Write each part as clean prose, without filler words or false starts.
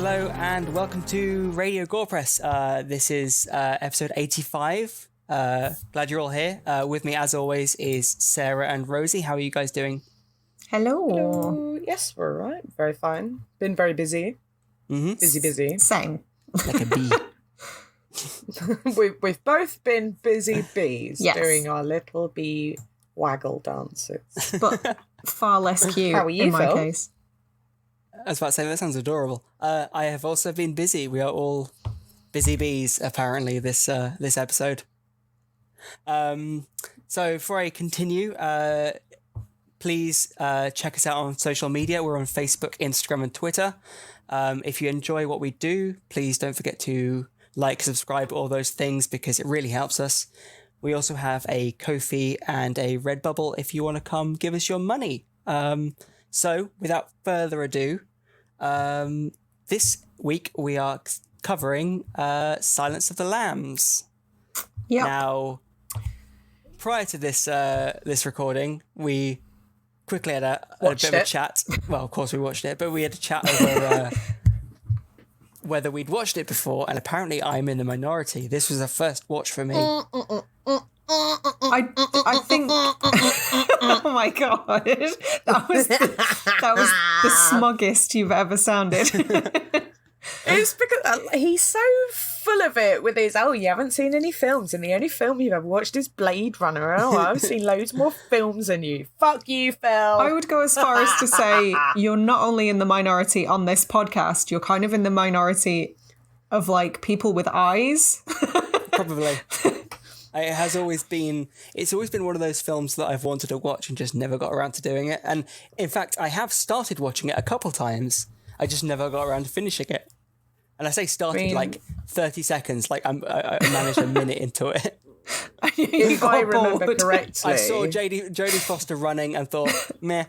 Hello and welcome to Radio Gorepress. This is episode 85. Glad you're all here. With me, as always, is Sarah and Rosie. How are you guys doing? Hello. Hello. Yes, we're all right. Very fine. Been very busy. Mm-hmm. Busy. Same. Like a bee. We've both been busy bees Yes. doing our little bee waggle dances. But far less cute How are you, in my Phil? case. I was about to say, that sounds adorable. I have also been busy. We are all busy bees, apparently, this episode. So before I continue, please check us out on social media. We're on Facebook, Instagram, and Twitter. If you enjoy what we do, please don't forget to like, subscribe, all those things, because it really helps us. We also have a Ko-fi and a Redbubble if you want to come give us your money. So without further ado, this week we are covering Silence of the Lambs. Yep. Now, prior to this recording, we quickly had a bit of a chat. Well, of course we watched it, but we had a chat over whether we'd watched it before, and apparently I'm in the minority. This was a first watch for me. I think. Oh my god, that was the smuggest you've ever sounded. It's because he's so full of it with his, you haven't seen any films, and the only film you've ever watched is Blade Runner. Oh, I've seen loads more films than you. Fuck you, Phil. I would go as far as to say you're not only in the minority on this podcast, you're kind of in the minority of like people with eyes. Probably. It's always been one of those films that I've wanted to watch and just never got around to doing it. And in fact, I have started watching it a couple times. I just never got around to finishing it. And I say started like 30 seconds, like I managed a minute into it. If I remember correctly, I saw Jodie Foster running and thought, meh.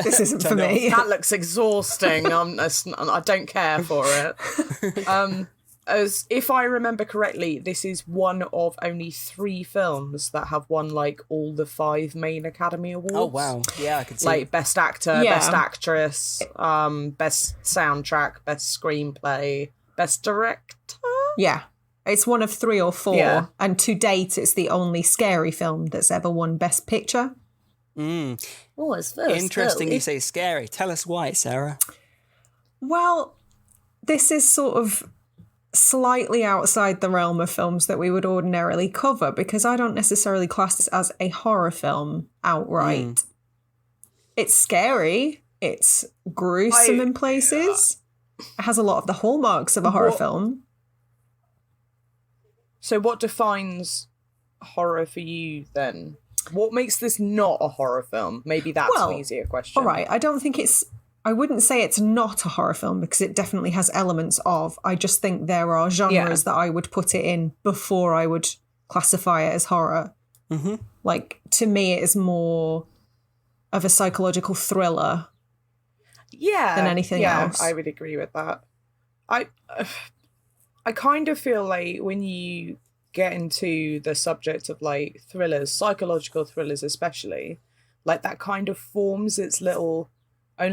This isn't for me. That looks exhausting. I don't care for it. As if I remember correctly, this is one of only 3 films that have won like all the 5 main Academy Awards. Oh wow, yeah, I could see. Like Best Actor, Best Actress, Best Soundtrack, Best Screenplay, Best Director. Yeah. It's one of 3 or 4, Yeah. and to date, it's the only scary film that's ever won Best Picture. Mm. Oh, it's first. Interesting you say scary. Tell us why, Sarah. Well, this is sort of slightly outside the realm of films that we would ordinarily cover, because I don't necessarily class this as a horror film outright. It's scary. It's gruesome in places. It has a lot of the hallmarks of a horror film. So what defines horror for you then? What makes this not a horror film? Maybe that's an easier question. All right. I wouldn't say it's not a horror film, because it definitely has elements of. I just think there are genres that I would put it in before I would classify it as horror. Mm-hmm. Like, to me, it is more of a psychological thriller than anything else. I would agree with that. I kind of feel like when you get into the subject of like thrillers, psychological thrillers especially, like that kind of forms its own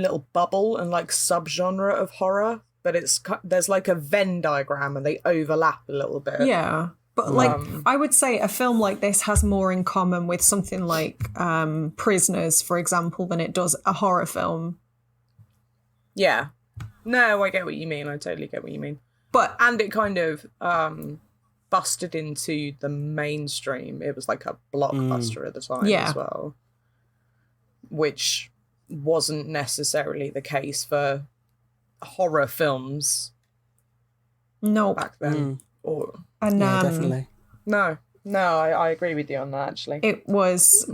little bubble and like subgenre of horror, but there's like a Venn diagram and they overlap a little bit. Yeah, but like I would say a film like this has more in common with something like Prisoners, for example, than it does a horror film. Yeah. No, I get what you mean. I totally get what you mean. And it kind of busted into the mainstream. It was like a blockbuster at the time as well, which wasn't necessarily the case for horror films. No, back then. Definitely. No, I agree with you on that. Actually, it was.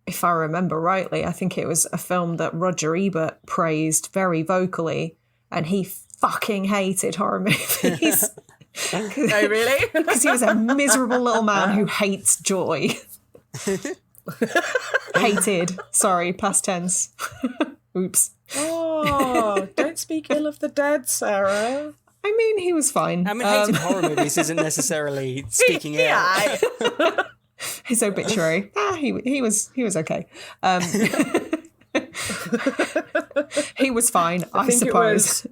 If I remember rightly, I think it was a film that Roger Ebert praised very vocally, and he fucking hated horror movies. Oh, really? Because he was a miserable little man who hates joy. Hated. Sorry, past tense. Oops. Oh, don't speak ill of the dead, Sarah. I mean, he was fine. I mean, hating horror movies isn't necessarily speaking ill. His obituary. He was okay. He was fine, I suppose.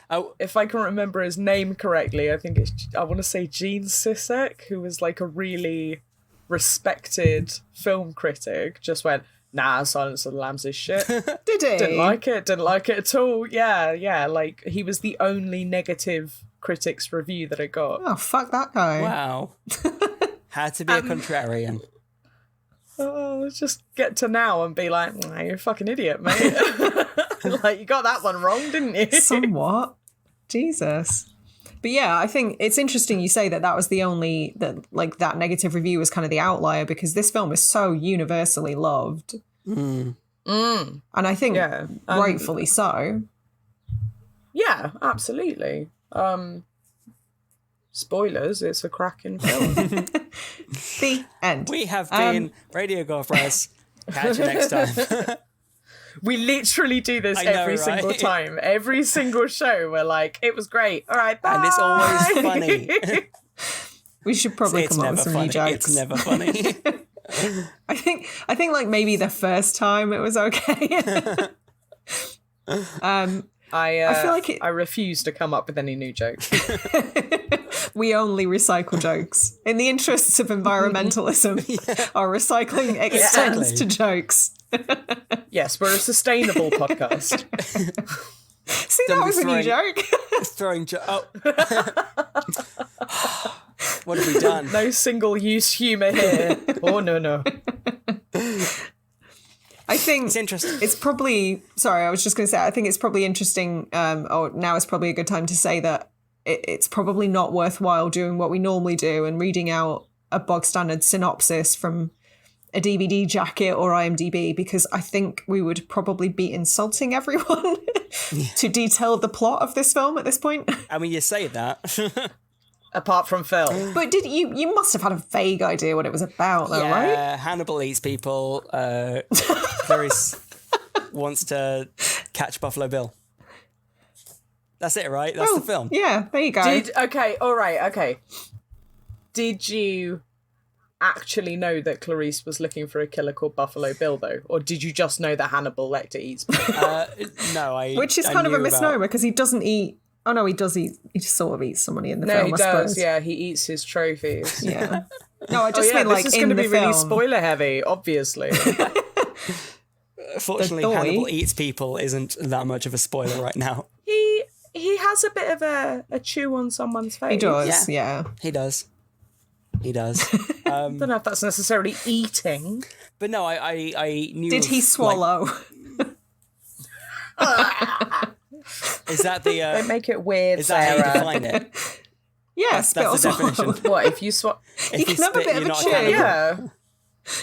Oh, if I can remember his name correctly, I want to say Gene Sisek, who was like a really respected film critic, just went, nah, Silence of the Lambs is shit. Did he? Didn't like it at all. Yeah, like he was the only negative critic's review that I got. Oh, fuck that guy. wow. Had to be a contrarian. Oh, just get to now and be like, nah, you're a fucking idiot, mate. Like, you got that one wrong, didn't you? Somewhat. Jesus. But yeah, I think it's interesting you say that was the only, that negative review was kind of the outlier, because this film is so universally loved. Mm. And I think rightfully so. Yeah, absolutely. Spoilers, it's a cracking film. The end. We have been Radio Gorepress. Catch you next time. We literally do this I know, every right? single time. Every single show, we're like, it was great. All right, bye. And it's always funny. We should probably It's come up with never some funny. new jokes. It's never funny. I think like maybe the first time it was okay. I feel like I refuse to come up with any new jokes. we only recycle jokes. In the interests of environmentalism, our recycling extends to jokes. Yes, we're a sustainable podcast. See, that was a new joke. What have we done? No single-use humour here. Oh, no. I think It's interesting. it's probably, sorry, I was just going to say, I think it's probably interesting, or now is probably a good time to say that it's probably not worthwhile doing what we normally do and reading out a bog standard synopsis from a DVD jacket or IMDb, because I think we would probably be insulting everyone to detail the plot of this film at this point. I mean, you say that. Apart from Phil. But did you must have had a vague idea what it was about, though, right? Hannibal eats people. Clarice wants to catch Buffalo Bill. That's it, right? That's the film. Yeah, there you go. Okay. Did you actually know that Clarice was looking for a killer called Buffalo Bill, though? Or did you just know that Hannibal Lecter eats people? No, Which is kind of a misnomer, because he doesn't eat... Oh, no, he does eat... He sort of eats somebody in the No, film, he I does, suppose. yeah. He eats his trophies. Yeah. No, I just mean, like, this is in going to the be film. really spoiler-heavy, obviously. Fortunately, Hannibal eats people isn't that much of a spoiler right now. He has a bit of a chew on someone's face. He does, yeah. He does. I don't know if that's necessarily eating. But no, I knew. Did he swallow? Is that the? Don't make it weird, Is that how you Sarah. define it? Yeah, spit or That's the swallow. definition. What, if you swallow... If can have a spit, bit of you're a not chew. cannibal. Yeah.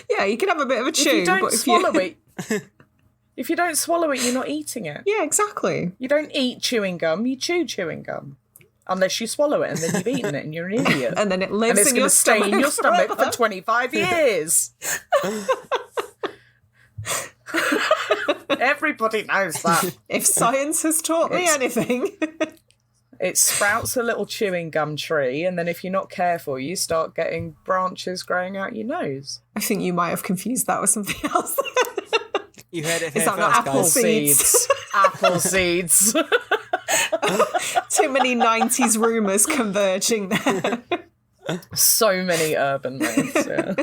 Yeah, you can have a bit of a chew. If you don't but swallow it... If you don't swallow it, you're not eating it. Yeah, exactly. You don't eat chewing gum, you chew chewing gum. Unless you swallow it and then you've eaten it and you're an idiot. And then it lives And it's in going your to stay in your stomach forever. for 25 years. Everybody knows that. If science has taught me anything. It sprouts a little chewing gum tree, and then if you're not careful, you start getting branches growing out your nose. I think you might have confused that with something else. You heard it here Is that first, not apple guys. seeds? Apple seeds. Too many 90s rumours converging there. So many urban myths. Yeah.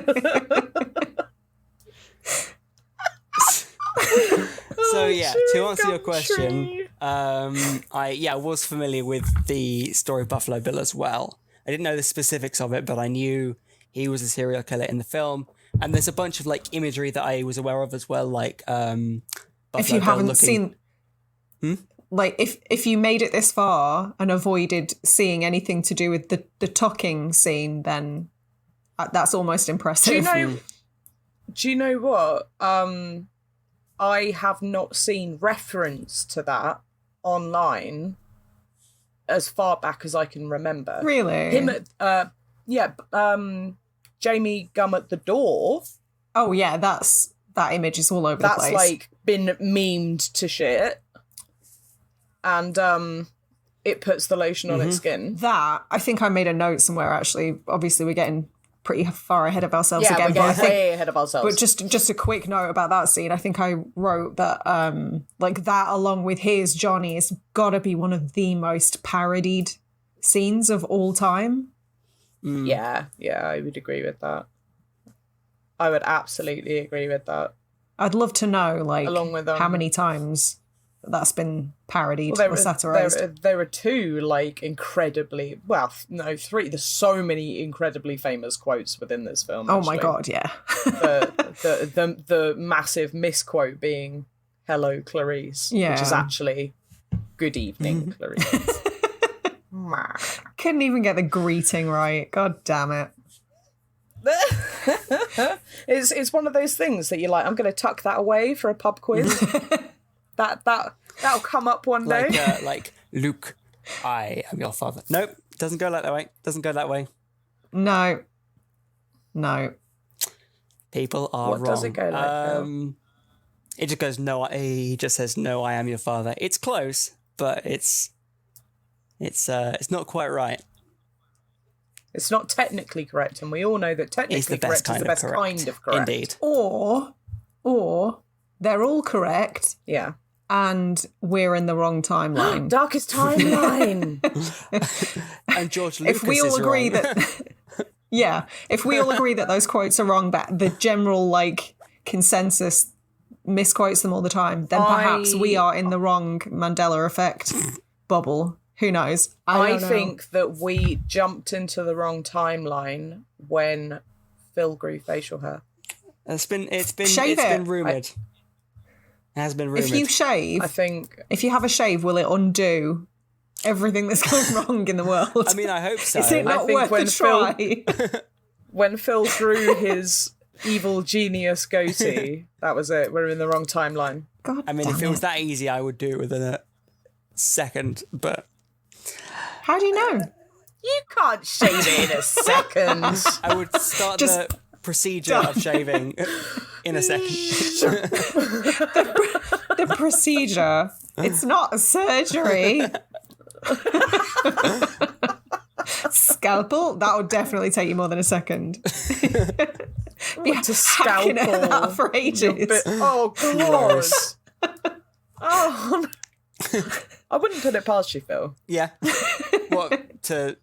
So yeah, to chewing answer your gum question, tree. I was familiar with the story of Buffalo Bill as well. I didn't know the specifics of it, but I knew he was a serial killer in the film. And there's a bunch of like imagery that I was aware of as well, like Buffalo If you Bill haven't looking... seen... Like, if you made it this far and avoided seeing anything to do with the tucking scene, then that's almost impressive. Do you know what? I have not seen reference to that online as far back as I can remember. Really? Him at, Jamie Gum at the door. Oh, yeah, that image is all over the place. That's, like, been memed to shit. And it puts the lotion on its skin. That, I think I made a note somewhere, actually. Obviously, we're getting pretty far ahead of ourselves Yeah, again. we're But I getting think, way ahead of ourselves. but just a quick note about that scene. I think I wrote that like that along with his Johnny has got to be one of the most parodied scenes of all time. Yeah, I would agree with that. I would absolutely agree with that. I'd love to know, like, Along with, how many times that's been parodied Well, or satirized. there are two, like, incredibly, well, no, three. There's so many incredibly famous quotes within this film. Oh my actually. God, yeah. the massive misquote being "Hello, Clarice," which is Yeah. actually "Good evening, Clarice." Couldn't even get the greeting right. God damn it. It's one of those things that you're like, I'm going to tuck that away for a pub quiz. that'll come up one day. Like Luke, I am your father. Nope, doesn't go that way. Doesn't go that way. No. People are What wrong. does it go like, Phil? It just goes no. He just says no. I am your father. It's close, but it's not quite right. It's not technically correct, and we all know that technically It's the best correct is kind the of best correct. kind of correct. Indeed. Or they're all correct Yeah. and we're in the wrong timeline. Darkest timeline. And George Lucas If we all is agree wrong. that yeah, if we all agree that those quotes are wrong, but the general like consensus misquotes them all the time, then perhaps we are in the wrong Mandela effect bubble. Who knows? I don't know. think that we jumped into the wrong timeline when Phil grew facial hair. It's been Shave it. rumoured. It has been rumoured. If you shave, I think if you have a shave, will it undo everything that's gone wrong in the world? I mean, I hope so. Is it not think worth when a try? when Phil grew his evil genius goatee, that was it. We're in the wrong timeline. God I mean, damn if it was it. that easy, I would do it within a second. But How do you know? You can't shave it in a second. I would start Just the procedure of shaving in a second. The procedure. It's not a surgery. Scalpel? That would definitely take you more than a second. Yeah, To hacking at that scalpel. for ages. Oh, gross. Oh, no. I wouldn't put it past you, Phil, Yeah. What, to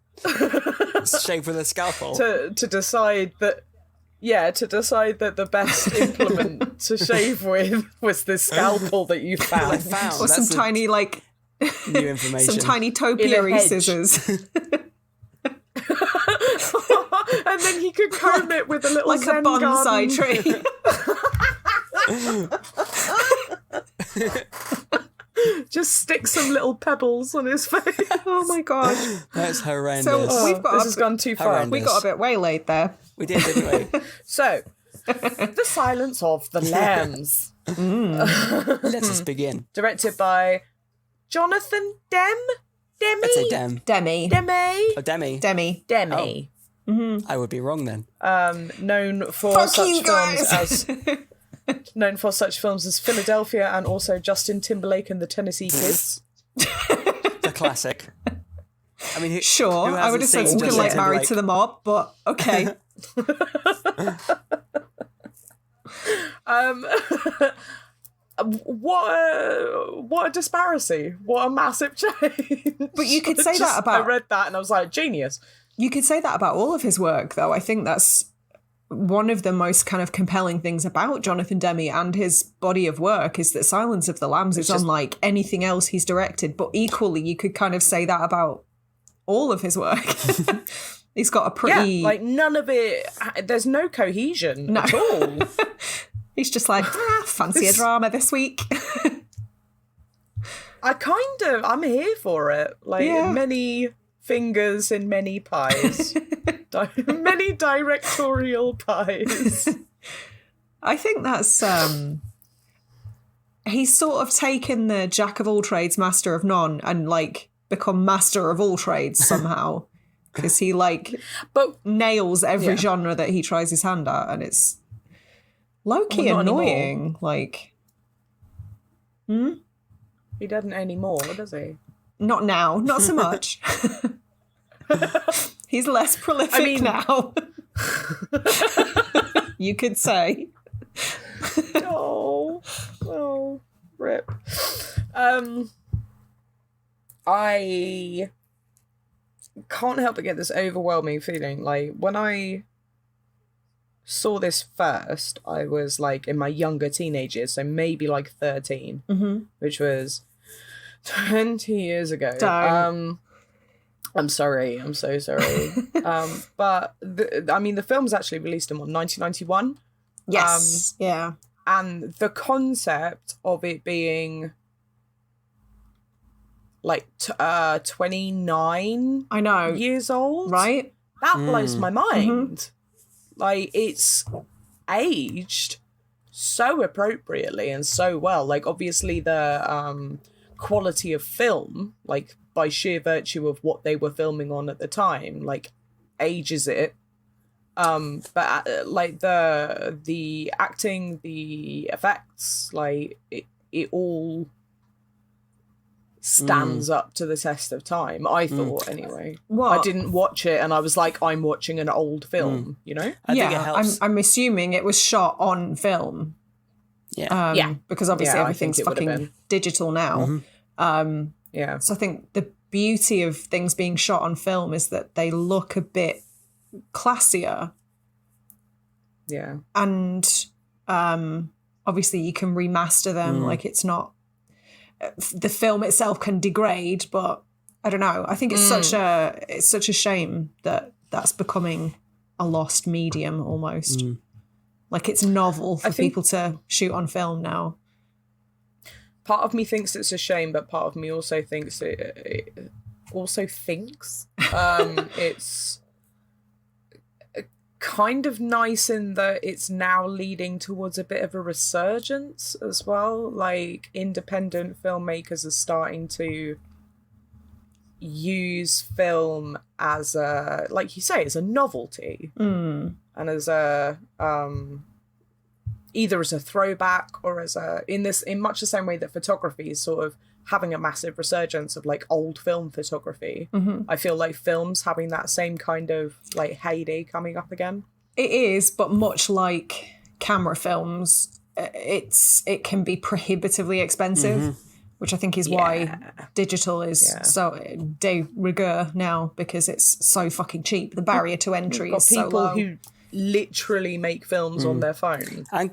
shave with a scalpel? to decide that. Yeah, to decide that the best implement to shave with was the scalpel that you I found. found. Or some That's tiny, like, new information. some tiny In a topiary hedge. scissors. And then he could comb it with a little Like a Zen bonsai garden. tree. Just stick some little pebbles on his face. Oh my god. That's horrendous. So we've got This a has gone too far. Horrendous. We got a bit waylaid there. We did, didn't we? So, The Silence of the Lambs, Let us begin. directed by Jonathan Demme. I'd say Dem. Demme. Demme. Oh, Demi. Demme. Demme. I would be wrong then. Known for Fuck such you films guys. as Philadelphia and also Justin Timberlake and the Tennessee Kids. The classic. I mean, Sure, who I would have said hasn't seen something like Justin Married to the Mob, but okay. What a disparity! What a massive change! But you could say that about- I read that and I was like, genius. You could say that about all of his work, though. I think that's one of the most kind of compelling things about Jonathan Demme and his body of work is that Silence of the Lambs is unlike anything else he's directed. But equally, you could kind of say that about all of his work. He's got a pretty... Yeah, like none of it. There's no cohesion at all. He's just like, fancy a drama this week. I'm here for it. Like Yeah. many fingers in many pies. Many directorial pies. I think that's he's sort of taken the jack of all trades, master of none, and like become master of all trades somehow. Because he like But nails every Yeah. genre that he tries his hand at, and it's low-key Well, not annoying. Like, he doesn't anymore, does he? not now, not so much. He's less prolific I mean- now. You could say. Oh, rip. I can't help but get this overwhelming feeling. Like, when I saw this first, I was like in my younger teenage years, so maybe like 13, which was 20 years ago. I'm sorry. I'm so sorry. But the film's actually released in 1991. Yes. Yeah. And the concept of it being like 29 I know. years old, right? That blows my mind. Like, it's aged so appropriately and so well. Like, obviously the quality of film, like, by sheer virtue of what they were filming on at the time, like, ages it. But like the acting, the effects, like it all stands up to the test of time, I thought, anyway. What? I didn't watch it and I was like, I'm watching an old film, you know? I think it helps. I'm assuming it was shot on film. Yeah. Because obviously Yeah, everything's I think it would have fucking digital now. Yeah. So I think the beauty of things being shot on film is that they look a bit classier. Yeah. And obviously you can remaster them. Like, it's not... The film itself can degrade, but I don't know. I think it's such a shame that that's becoming a lost medium almost. Like, it's novel for people to shoot on film now. Part of me thinks it's a shame, but part of me also thinks it also thinks it's kind of nice in that it's now leading towards a bit of a resurgence as well. Like, independent filmmakers are starting to use film as a, like you say, as a novelty, and as a either as a throwback or as a in much the same way that photography is sort of having a massive resurgence of like old film photography. I feel like film's having that same kind of like heyday coming up again. It is, but much like camera films, it can be prohibitively expensive, which I think is why digital is so de rigueur now, because it's so fucking cheap. The barrier to entry is so low. People who literally make films on their phone. And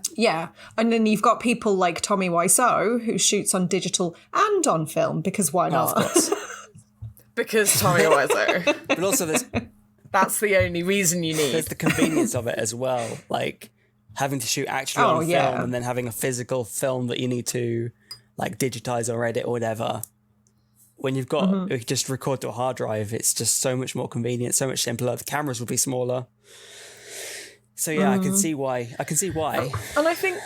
then you've got people like Tommy Wiseau, who shoots on digital and on film, because why not? Of course. Because Tommy Wiseau. But also that's the only reason you need. There's the convenience of it as well, like having to shoot actually on film and then having a physical film that you need to like digitize or edit or whatever. When you've got you just record to a hard drive, it's just so much more convenient, so much simpler. The cameras will be smaller. So I can see why. And I think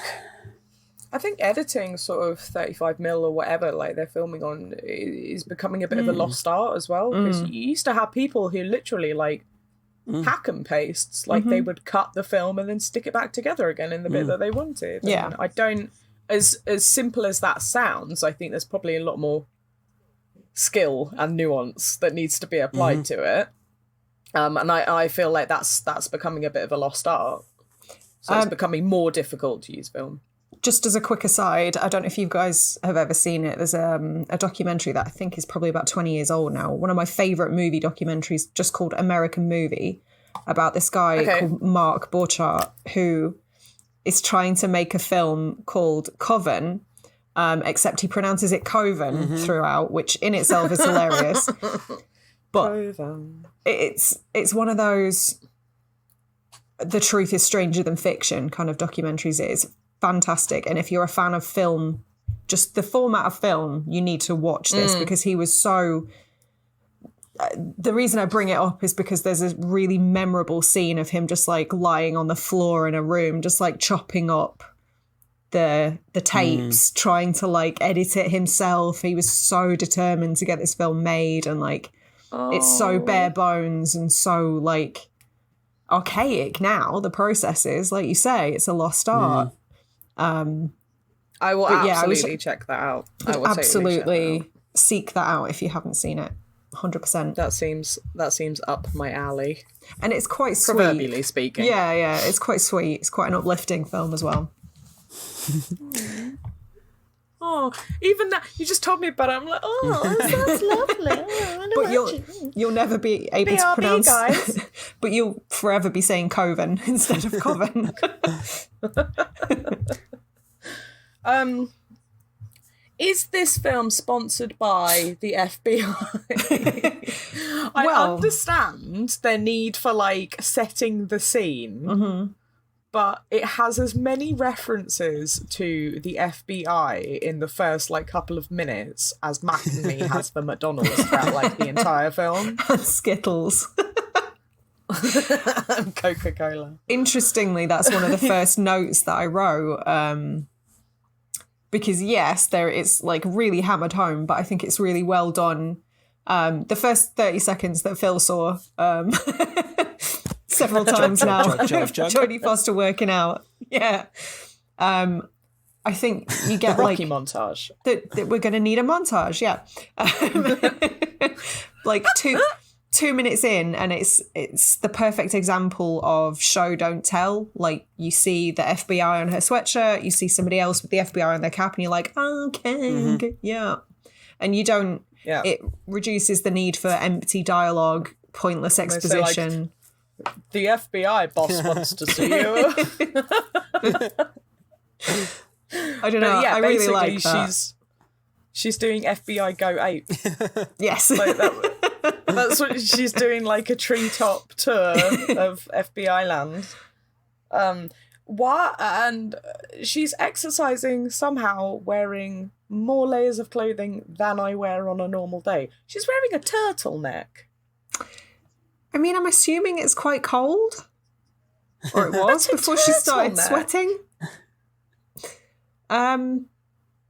editing sort of 35mm or whatever, like they're filming on, is becoming a bit of a lost art as well. Because you used to have people who literally like hack and pastes, like they would cut the film and then stick it back together again in the bit that they wanted. Yeah. And I don't, as simple as that sounds, I think there's probably a lot more skill and nuance that needs to be applied to it. And I feel like that's becoming a bit of a lost art. So it's becoming more difficult to use film. Just as a quick aside, I don't know if you guys have ever seen it. There's a documentary that I think is probably about 20 years old now. One of my favourite movie documentaries, just called American Movie, about this guy called Mark Borchardt, who is trying to make a film called Coven, except he pronounces it Coven throughout, which in itself is hilarious. But it's one of those the truth is stranger than fiction kind of documentaries. It's fantastic. And if you're a fan of film, just the format of film, you need to watch this because he was so... The reason I bring it up is because there's a really memorable scene of him just like lying on the floor in a room, just like chopping up the tapes, trying to like edit it himself. He was so determined to get this film made, and like it's so bare bones and so like archaic now. The process is, like you say, it's a lost art. I will absolutely check that out. I will absolutely totally check that out. Seek that out if you haven't seen it. 100%. That seems up my alley. And it's quite sweet. Proverbially speaking. Yeah, it's quite sweet. It's quite an uplifting film as well. Oh, even that, you just told me about it. I'm like, oh, that sounds lovely. Oh, But you'll never be able to BRB, pronounce... guys. But you'll forever be saying Coven instead of Coven. Is this film sponsored by the FBI? I understand their need for, like, setting the scene, but it has as many references to the FBI in the first, like, couple of minutes as Mac and Me has for McDonald's throughout, like, the entire film. And Skittles. And Coca-Cola. Interestingly, that's one of the first notes that I wrote. Because yes, it's like really hammered home, but I think it's really well done. The first 30 seconds that Phil saw several times now, Jodie Foster working out. Yeah. I think you get Rocky like montage. That we're going to need a montage. Yeah. Like 2 minutes in, and it's the perfect example of show don't tell. Like, you see the FBI on her sweatshirt, you see somebody else with the FBI on their cap, and you're like, okay, yeah. And you don't. Yeah. It reduces the need for empty dialogue, pointless exposition. Like, the FBI boss wants to see you. I don't know. Yeah, I really like that. She's doing FBI Go Ape. Yes. Like that's what she's doing, like a treetop tour of FBI land. And she's exercising somehow wearing more layers of clothing than I wear on a normal day. She's wearing a turtleneck. I mean, I'm assuming it's quite cold. Or it was before she started sweating.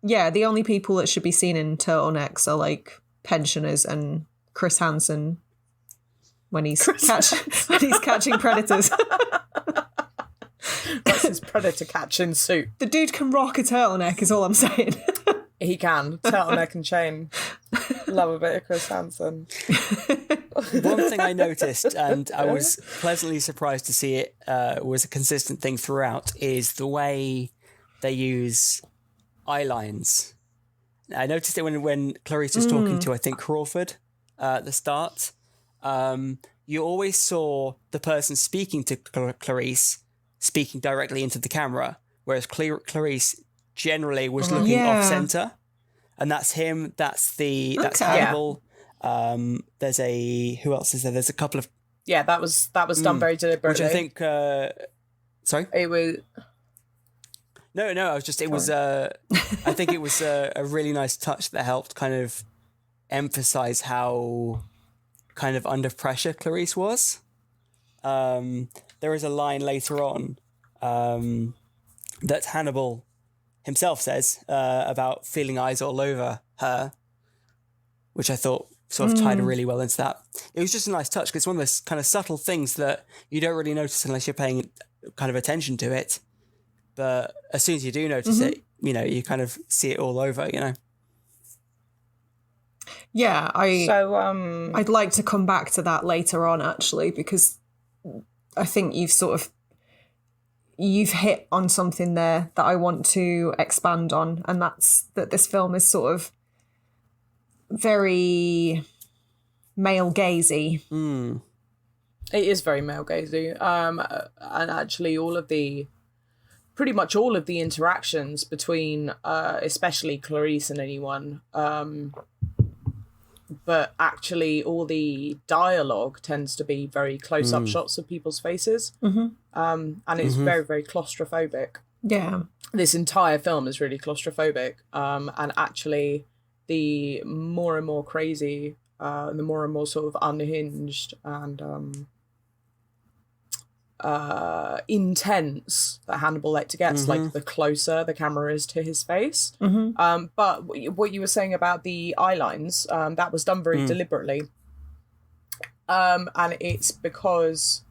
Yeah, the only people that should be seen in turtlenecks are like pensioners and Chris Hansen when he's catching predators. That's his predator catching suit. The dude can rock a turtleneck, is all I'm saying. He can. Turtleneck and chain. Love a bit of Chris Hansen. One thing I noticed, and I was pleasantly surprised to see it was a consistent thing throughout, is the way they use eye lines. I noticed it when Clarice was talking to, I think, Crawford at the start. You always saw the person speaking to Clarice speaking directly into the camera, whereas Clarice generally was looking off center, and that's him. That's Hannibal. There's who else is there? There's a couple of that was done very deliberately. Which I think. Sorry, it was. No. I was just. It was. I think it was a really nice touch that helped kind of emphasize how kind of under pressure Clarice was. There is a line later on that Hannibal himself says about feeling eyes all over her, which I thought sort of tied really well into that. It was just a nice touch because it's one of those kind of subtle things that you don't really notice unless you're paying kind of attention to it. But as soon as you do notice it, you kind of see it all over, Yeah, I'd like to come back to that later on, actually, because I think you've hit on something there that I want to expand on, and that's that this film is sort of very male-gazy. It is very male-gazy. And actually pretty much all of the interactions between especially Clarice and anyone, but actually all the dialogue tends to be very close-up shots of people's faces. And it's very, very claustrophobic. Yeah. This entire film is really claustrophobic. And actually the more and more crazy, the more and more sort of unhinged and intense that Hannibal Lecter gets, like the closer the camera is to his face. But what you were saying about the eye lines, that was done very deliberately. And it's because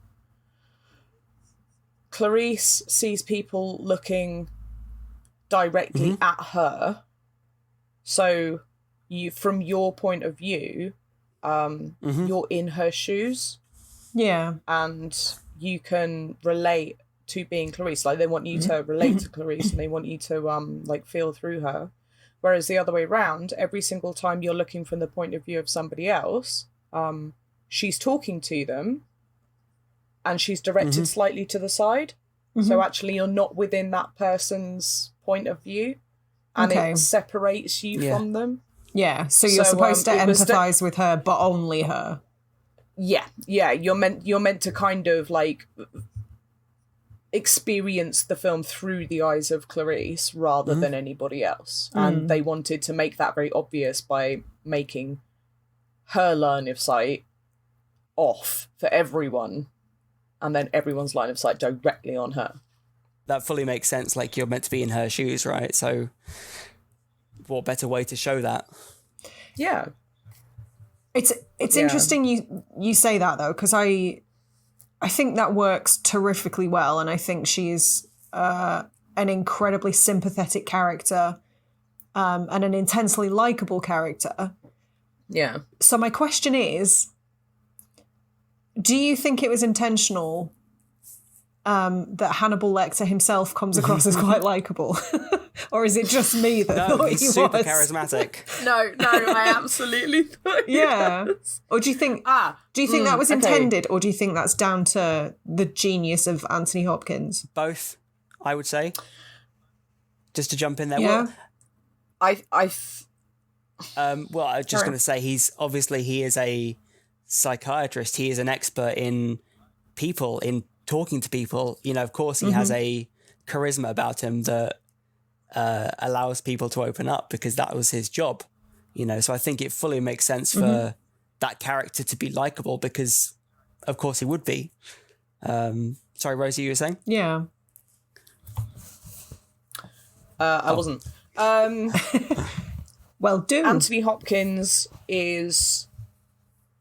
Clarice sees people looking directly at her. So from your point of view, you're in her shoes. Yeah. And you can relate to being Clarice. Like, they want you to relate to Clarice, and they want you to like feel through her. Whereas the other way around, every single time you're looking from the point of view of somebody else, she's talking to them and she's directed slightly to the side. So actually you're not within that person's point of view, and it separates you from them. Yeah, so you're supposed to empathise with her, but only her. Yeah, you're meant to kind of like experience the film through the eyes of Clarice rather than anybody else. And they wanted to make that very obvious by making her line of sight off for everyone, and then everyone's line of sight directly on her. That fully makes sense. Like, you're meant to be in her shoes, right? So what better way to show that? Yeah. It's interesting you say that, though, because I think that works terrifically well, and I think she's an incredibly sympathetic character, and an intensely likable character. Yeah. So my question is, do you think it was intentional that Hannibal Lecter himself comes across as quite likable? Or is it just me that thought he's he super was? charismatic. No, I absolutely thought he was. Or do you think that was intended, or do you think that's down to the genius of Anthony Hopkins? Both, I would say. Just to jump in there. Yeah. I was just going to say, he is a psychiatrist. He is an expert in people, in talking to people. You know, of course, he has a charisma about him that allows people to open up, because that was his job. You know, so I think it fully makes sense for that character to be likable, because of course he would be. Sorry, Rosie, you were saying? Yeah. I wasn't. Well, do. Anthony Hopkins is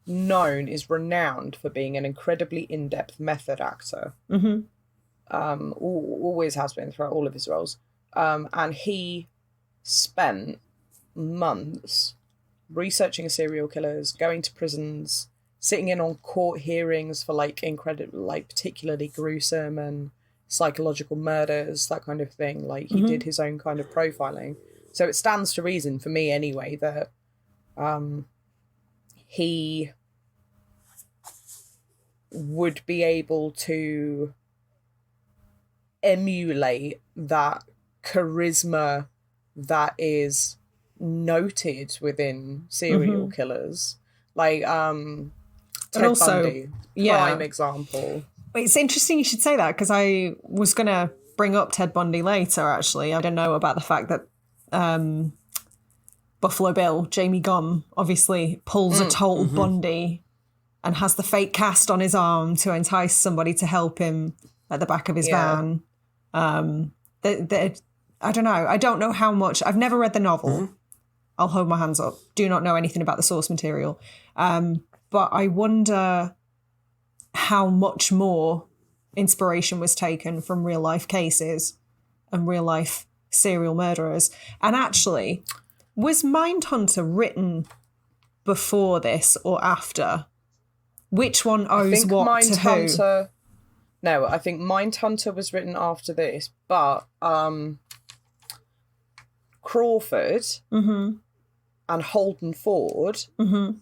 renowned for being an incredibly in-depth method actor. Always has been throughout all of his roles. And he spent months researching serial killers, going to prisons, sitting in on court hearings for particularly gruesome and psychological murders, that kind of thing. Like, he did his own kind of profiling. So it stands to reason, for me anyway, that he would be able to emulate that charisma that is noted within serial killers. Like Ted Bundy, prime example. It's interesting you should say that, because I was going to bring up Ted Bundy later, actually. I don't know about the fact that Buffalo Bill, Jamie Gumb, obviously pulls a total Bundy and has the fake cast on his arm to entice somebody to help him at the back of his van. I don't know. I don't know how much. I've never read the novel. I'll hold my hands up. Do not know anything about the source material. But I wonder how much more inspiration was taken from real life cases and real life serial murderers. And actually, was Mindhunter written before this or after? Which one owes what to who? No, I think Mindhunter was written after this, but Crawford and Holden Ford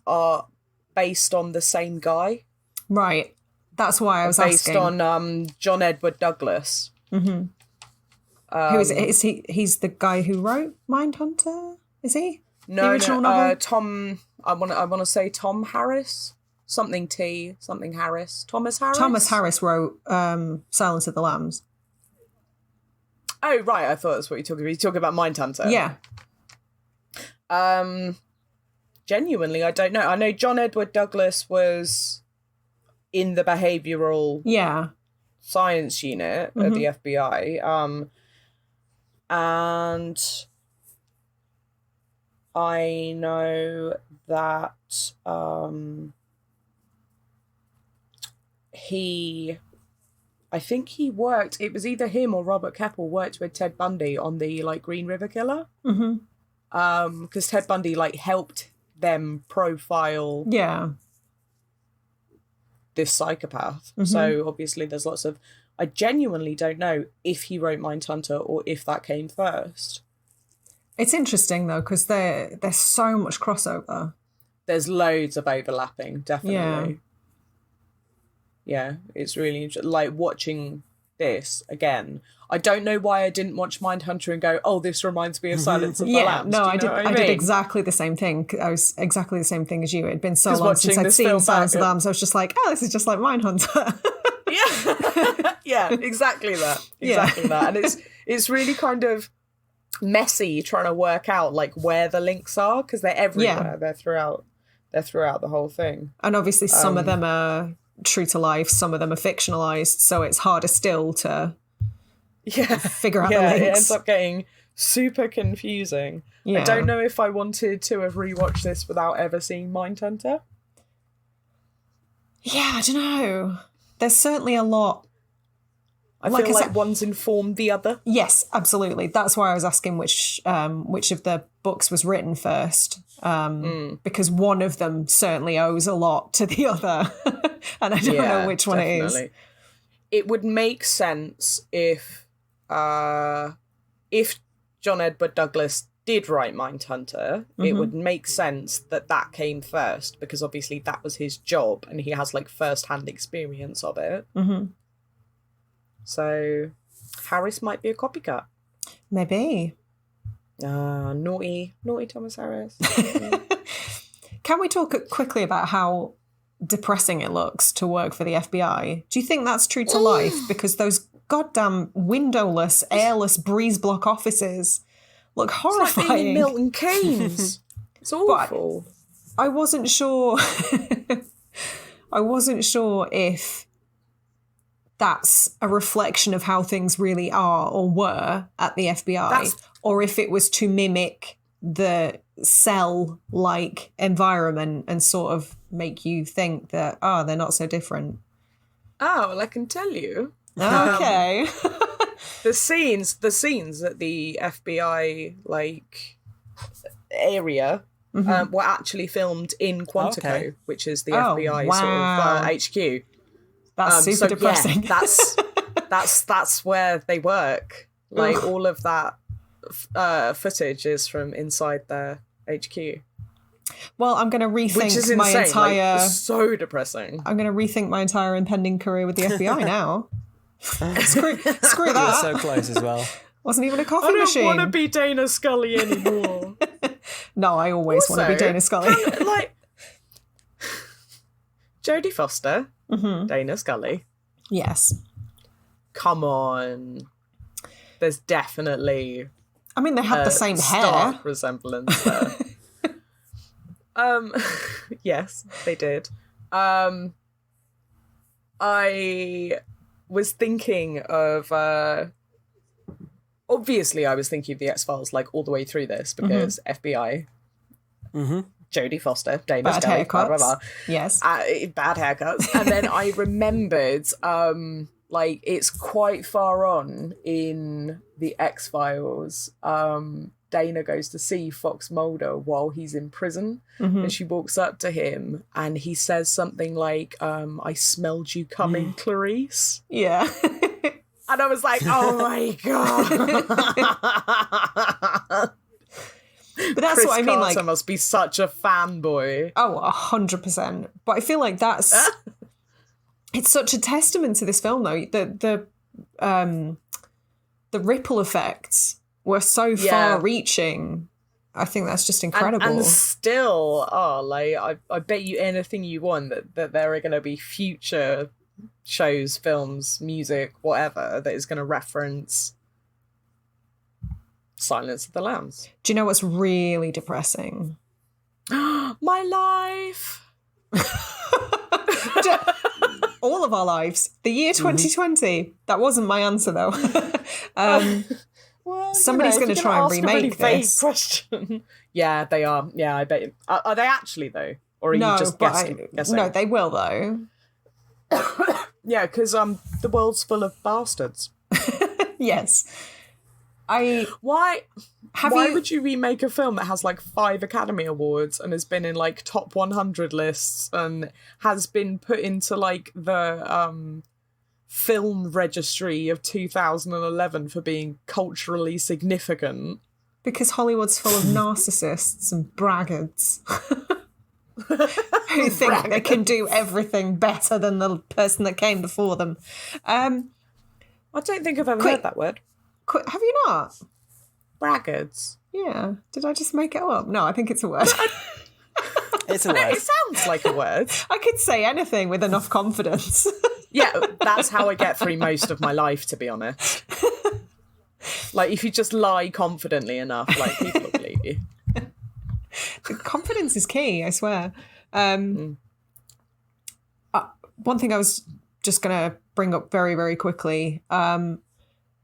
are based on the same guy. Right. That's why I was asking. Based on John Edward Douglas. Who is he? He's the guy who wrote Mindhunter? Is he? No, the original novel? Tom. I want to say Tom Harris. Something Harris. Thomas Harris? Thomas Harris wrote Silence of the Lambs. Oh, right. I thought that's what you're talking about. You're talking about Mindhunter. Yeah. Genuinely, I don't know. I know John Edward Douglas was in the behavioural science unit at the FBI. And I know that I think he worked, it was either him or Robert Keppel worked with Ted Bundy on the Green River Killer. Because Ted Bundy helped them profile this psychopath. So obviously there's lots of... I genuinely don't know if he wrote Mindhunter or if that came first. It's interesting, though, because there's so much crossover. There's loads of overlapping, definitely. Yeah, it's really interesting. Like, watching this again, I don't know why I didn't watch Mindhunter and go, oh, this reminds me of Silence of the Lambs. No, I did exactly the same thing. I was exactly the same thing as you. It had been so long since I'd seen Silence of the Lambs. I was just like, oh, this is just like Mindhunter. Yeah, exactly that. Exactly that. And it's really kind of messy trying to work out like where the links are, because they're everywhere. They're throughout the whole thing. And obviously some of them are true to life, some of them are fictionalized, so it's harder still to figure out the links. It ends up getting super confusing. I don't know if I wanted to have rewatched this without ever seeing Mindhunter. Yeah, I don't know. There's certainly a lot. I feel like one's informed the other. Yes, absolutely. That's why I was asking which of the books was written first, because one of them certainly owes a lot to the other, and I don't know which one it is. It would make sense if John Edward Douglas did write Mindhunter. It would make sense that came first, because obviously that was his job and he has like first-hand experience of it. So Harris might be a copycat. Maybe. Naughty Thomas Harris. Can we talk quickly about how depressing it looks to work for the FBI? Do you think that's true to life? Because those goddamn windowless, airless breeze block offices look horrifying. It's like being in Milton Keynes. It's awful. But I wasn't sure. I wasn't sure if that's a reflection of how things really are or were at the FBI, or if it was to mimic the cell-like environment and sort of make you think that, they're not so different. Oh, well, I can tell you. Okay. The scenes at the FBI, like, area were actually filmed in Quantico, which is the FBI sort of HQ. That's super depressing. Yeah, that's where they work. Like all of that footage is from inside their HQ. Well, I'm going to rethink my entire. So depressing. I'm going to rethink my entire impending career with the FBI now. Screw that. You're so close as well. Wasn't even a coffee machine. I don't want to be Dana Scully anymore. No, I always want to be Dana Scully. Like Jodie Foster. Dana Scully. Yes. Come on. There's definitely... I mean, they had the same hair. Resemblance there. Yes, they did. I was thinking of... obviously, I was thinking of the X-Files like all the way through this because FBI... Jodie Foster, Dana Scully, blah, blah, blah. Yes. Bad haircuts. And then I remembered, like, it's quite far on in the X-Files. Dana goes to see Fox Mulder while he's in prison. And she walks up to him and he says something like, I smelled you coming, Clarice. Yeah. And I was like, oh my God. But that's Chris what I mean. Carter like, must be such a fanboy. Oh, 100%. But I feel like that's it's such a testament to this film, though. The ripple effects were so far-reaching. I think that's just incredible. And still, like I bet you anything you want that there are going to be future shows, films, music, whatever that is going to reference Silence of the Lambs. Do you know what's really depressing? My life. All of our lives. The year 2020. That wasn't my answer, though. Well, somebody's going to try and remake this. Question. Yeah, they are. Yeah, I bet. Are they actually, though? Or are you just guessing? No, they will, though. Yeah, because the world's full of bastards. Yes. Why you... would you remake a film that has like 5 Academy Awards and has been in like top 100 lists and has been put into like the film registry of 2011 for being culturally significant? Because Hollywood's full of narcissists and braggarts who think they can do everything better than the person that came before them. I don't think I've ever heard that word. Have you not? Braggarts. Yeah. Did I just make it up? No, I think it's a word. It's a word. It sounds like a word. I could say anything with enough confidence. Yeah, that's how I get through most of my life, to be honest. Like, if you just lie confidently enough, like, people will believe you. Confidence is key, I swear. One thing I was just going to bring up very, very quickly.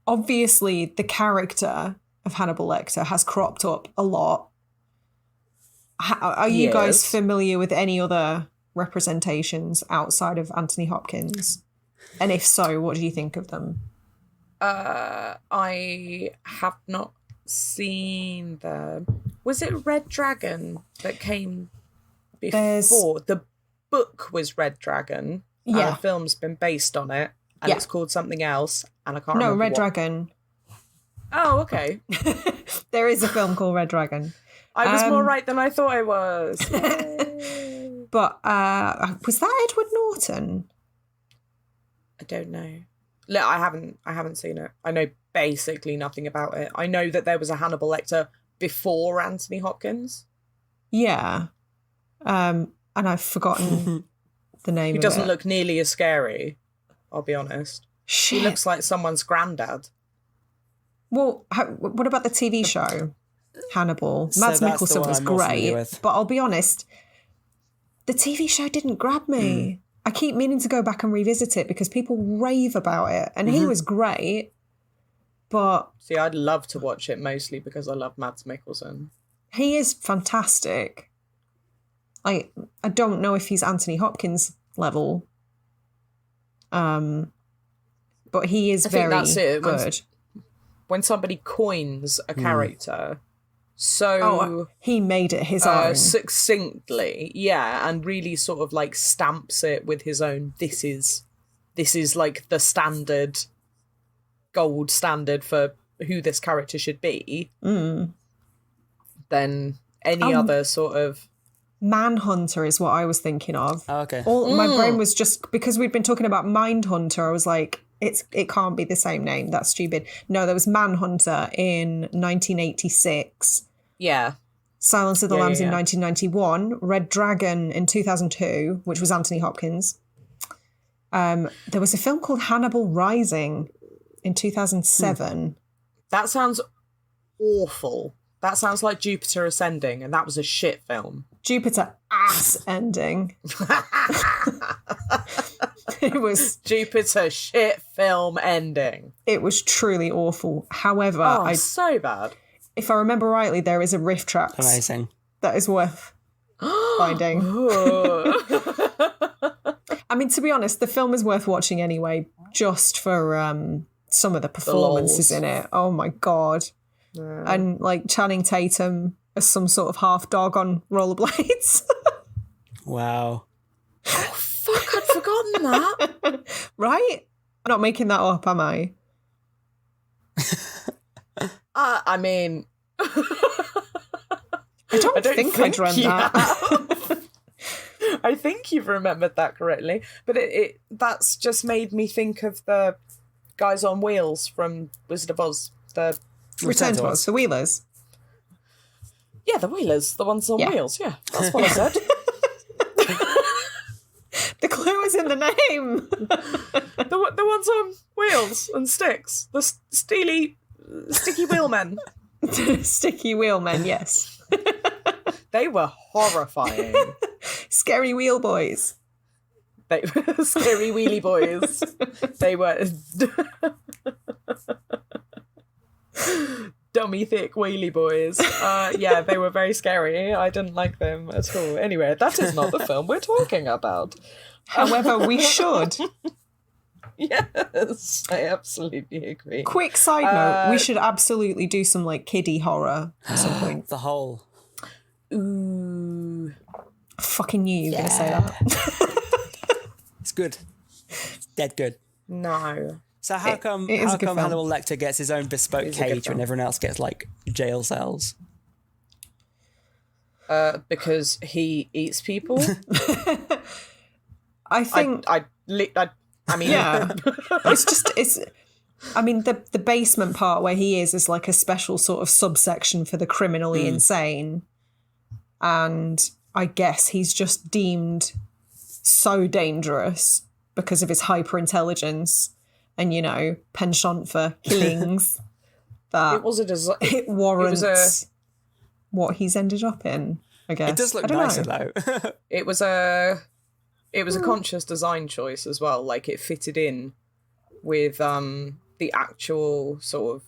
Obviously, the character of Hannibal Lecter has cropped up a lot. Are you guys familiar with any other representations outside of Antony Hopkins? And if so, what do you think of them? I have not seen them. Was it Red Dragon that came before? The book was Red Dragon. Yeah. And the film's been based on it. And it's called something else. And I can't remember. No, Red Dragon. Oh, okay. There is a film called Red Dragon. I was more right than I thought I was. But was that Edward Norton? I don't know. Look, I haven't seen it. I know basically nothing about it. I know that there was a Hannibal Lecter before Antony Hopkins. Yeah. And I've forgotten the name He of doesn't it. look nearly as scary, I'll be honest. Shit. He looks like someone's granddad. Well, what about the TV show, Hannibal? So Mads that's the Mikkelsen one was I'm more familiar great, with. but I'll be honest, the TV show didn't grab me. I keep meaning to go back and revisit it because people rave about it, and he was great, but... See, I'd love to watch it mostly because I love Mads Mikkelsen. He is fantastic. I don't know if he's Anthony Hopkins level, but he is very that's it. good. When somebody coins a character he made it his own. Succinctly, yeah, and really sort of like stamps it with his own, this is like the standard, gold standard for who this character should be, then any other sort of... Manhunter is what I was thinking of. Oh, okay. My brain was just, because we'd been talking about Mindhunter, I was like, it can't be the same name. That's stupid. No, there was Manhunter in 1986. Yeah. Silence of the Lambs in 1991. Red Dragon in 2002, which was Anthony Hopkins. There was a film called Hannibal Rising in 2007. That sounds awful. That sounds like Jupiter Ascending, and that was a shit film. Jupiter ass ending. It was Jupiter shit film ending. It was truly awful. However, so bad. If I remember rightly, there is a riff track Amazing. that is worth finding. I mean, to be honest, the film is worth watching anyway, just for some of the performances in it. Oh my god. Yeah. And like Channing Tatum as some sort of half dog on rollerblades. Wow. Oh, fuck, I'd forgotten that. Right? I'm not making that up, am I? I mean... I don't think I'd run that. I think you've remembered that correctly. But it that's just made me think of the guys on wheels from Wizard of Oz. The Return to Oz, the Wheelers. Yeah, the Wheelers, the ones on wheels. Yeah, that's what I said. The clue is in the name. the ones on wheels and sticks. The sticky wheelmen. Sticky wheelmen, yes. They were horrifying. Scary wheel boys. They were scary wheelie boys. They were dummy thick wheelie boys. Yeah, they were very scary. I didn't like them at all. Anyway, that is not the film we're talking about. However, we should. Yes, I absolutely agree. Quick side note, we should absolutely do some like kiddie horror at some point. The Hole. Ooh. Fucking knew you were going to say that. It's good. It's dead good. No. So how come it is a good film. Hannibal Lecter gets his own bespoke It is a good cage when film. everyone else gets like jail cells? Because he eats people. I think... I mean, Yeah. I mean, the basement part where he is like a special sort of subsection for the criminally insane. And I guess he's just deemed so dangerous because of his hyper-intelligence and, you know, penchant for killings that it was a design. it warrants what he's ended up in, I guess. It does look I don't nicer know. though. It was a conscious design choice as well. Like it fitted in with the actual sort of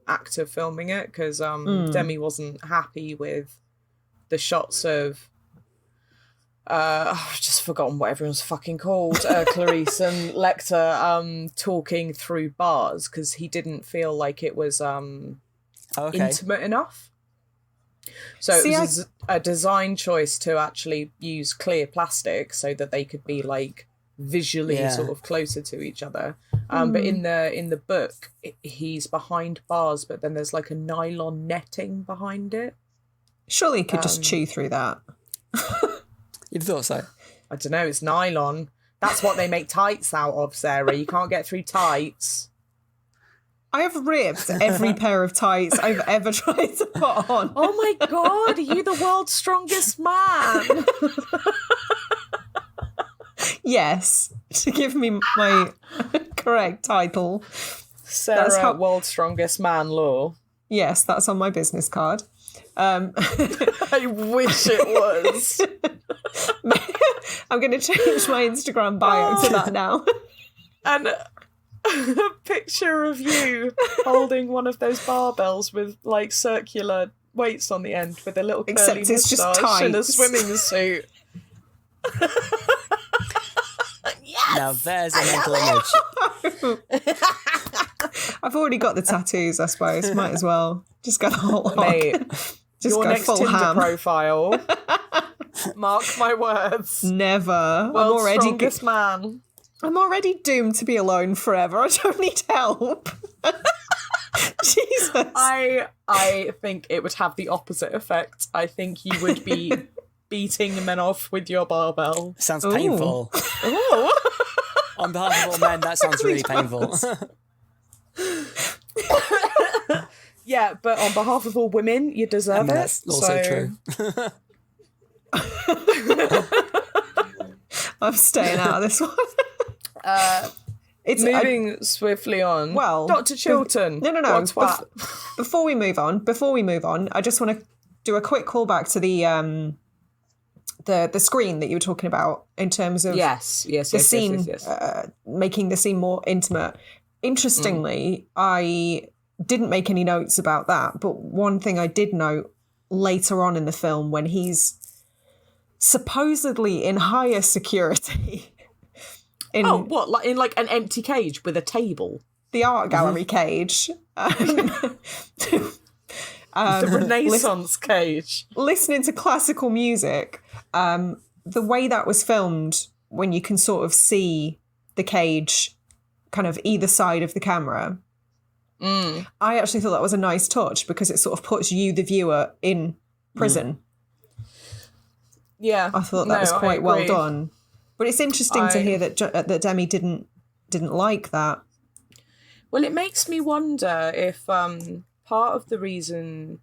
actor filming it, because Demme wasn't happy with the shots of I've just forgotten what everyone's fucking called, Clarice and Lecter talking through bars, because he didn't feel like it was intimate enough. So See, it was a design choice to actually use clear plastic so that they could be like visually sort of closer to each other. But in the book, he's behind bars, but then there's like a nylon netting behind it. Surely he could just chew through that. You'd thought so. I don't know, it's nylon. That's what they make tights out of, Sarah. You can't get through tights. I have ripped every pair of tights I've ever tried to put on. Oh my God, are you the world's strongest man? Yes, to give me my correct title. Sarah, world's strongest man law. Yes, that's on my business card. I wish it was. I'm going to change my Instagram bio to that now. And a picture of you holding one of those barbells with like circular weights on the end with a little curly Except it's just moustache and a tights. swimming suit. Yes! Now there's a mental image. I've already got the tattoos, I suppose. Might as well. Just go the whole hog. Mate, Just your go next full Tinder ham. profile. Mark my words. Never. World's strongest man. I'm already doomed to be alone forever. I don't need help. Jesus. I think it would have the opposite effect. I think you would be beating men off with your barbell. Sounds painful. Ooh. On behalf of all men, that sounds really painful. Yeah, but on behalf of all women, you deserve it. That's also true. I'm staying out of this one. It's Moving swiftly on. Well, Dr. Chilton. No. What twat. Before we move on, I just want to do a quick callback to the screen that you were talking about in terms of the scene, making the scene more intimate. Interestingly, I didn't make any notes about that, but one thing I did note later on in the film when he's supposedly in higher security. Like in like an empty cage with a table? The art gallery cage. The Renaissance cage. Listening to classical music, the way that was filmed, when you can sort of see the cage kind of either side of the camera, I actually thought that was a nice touch because it sort of puts you, the viewer, in prison. Yeah. I thought that was quite well done. But it's interesting to hear that Demme didn't like that. Well, it makes me wonder if part of the reason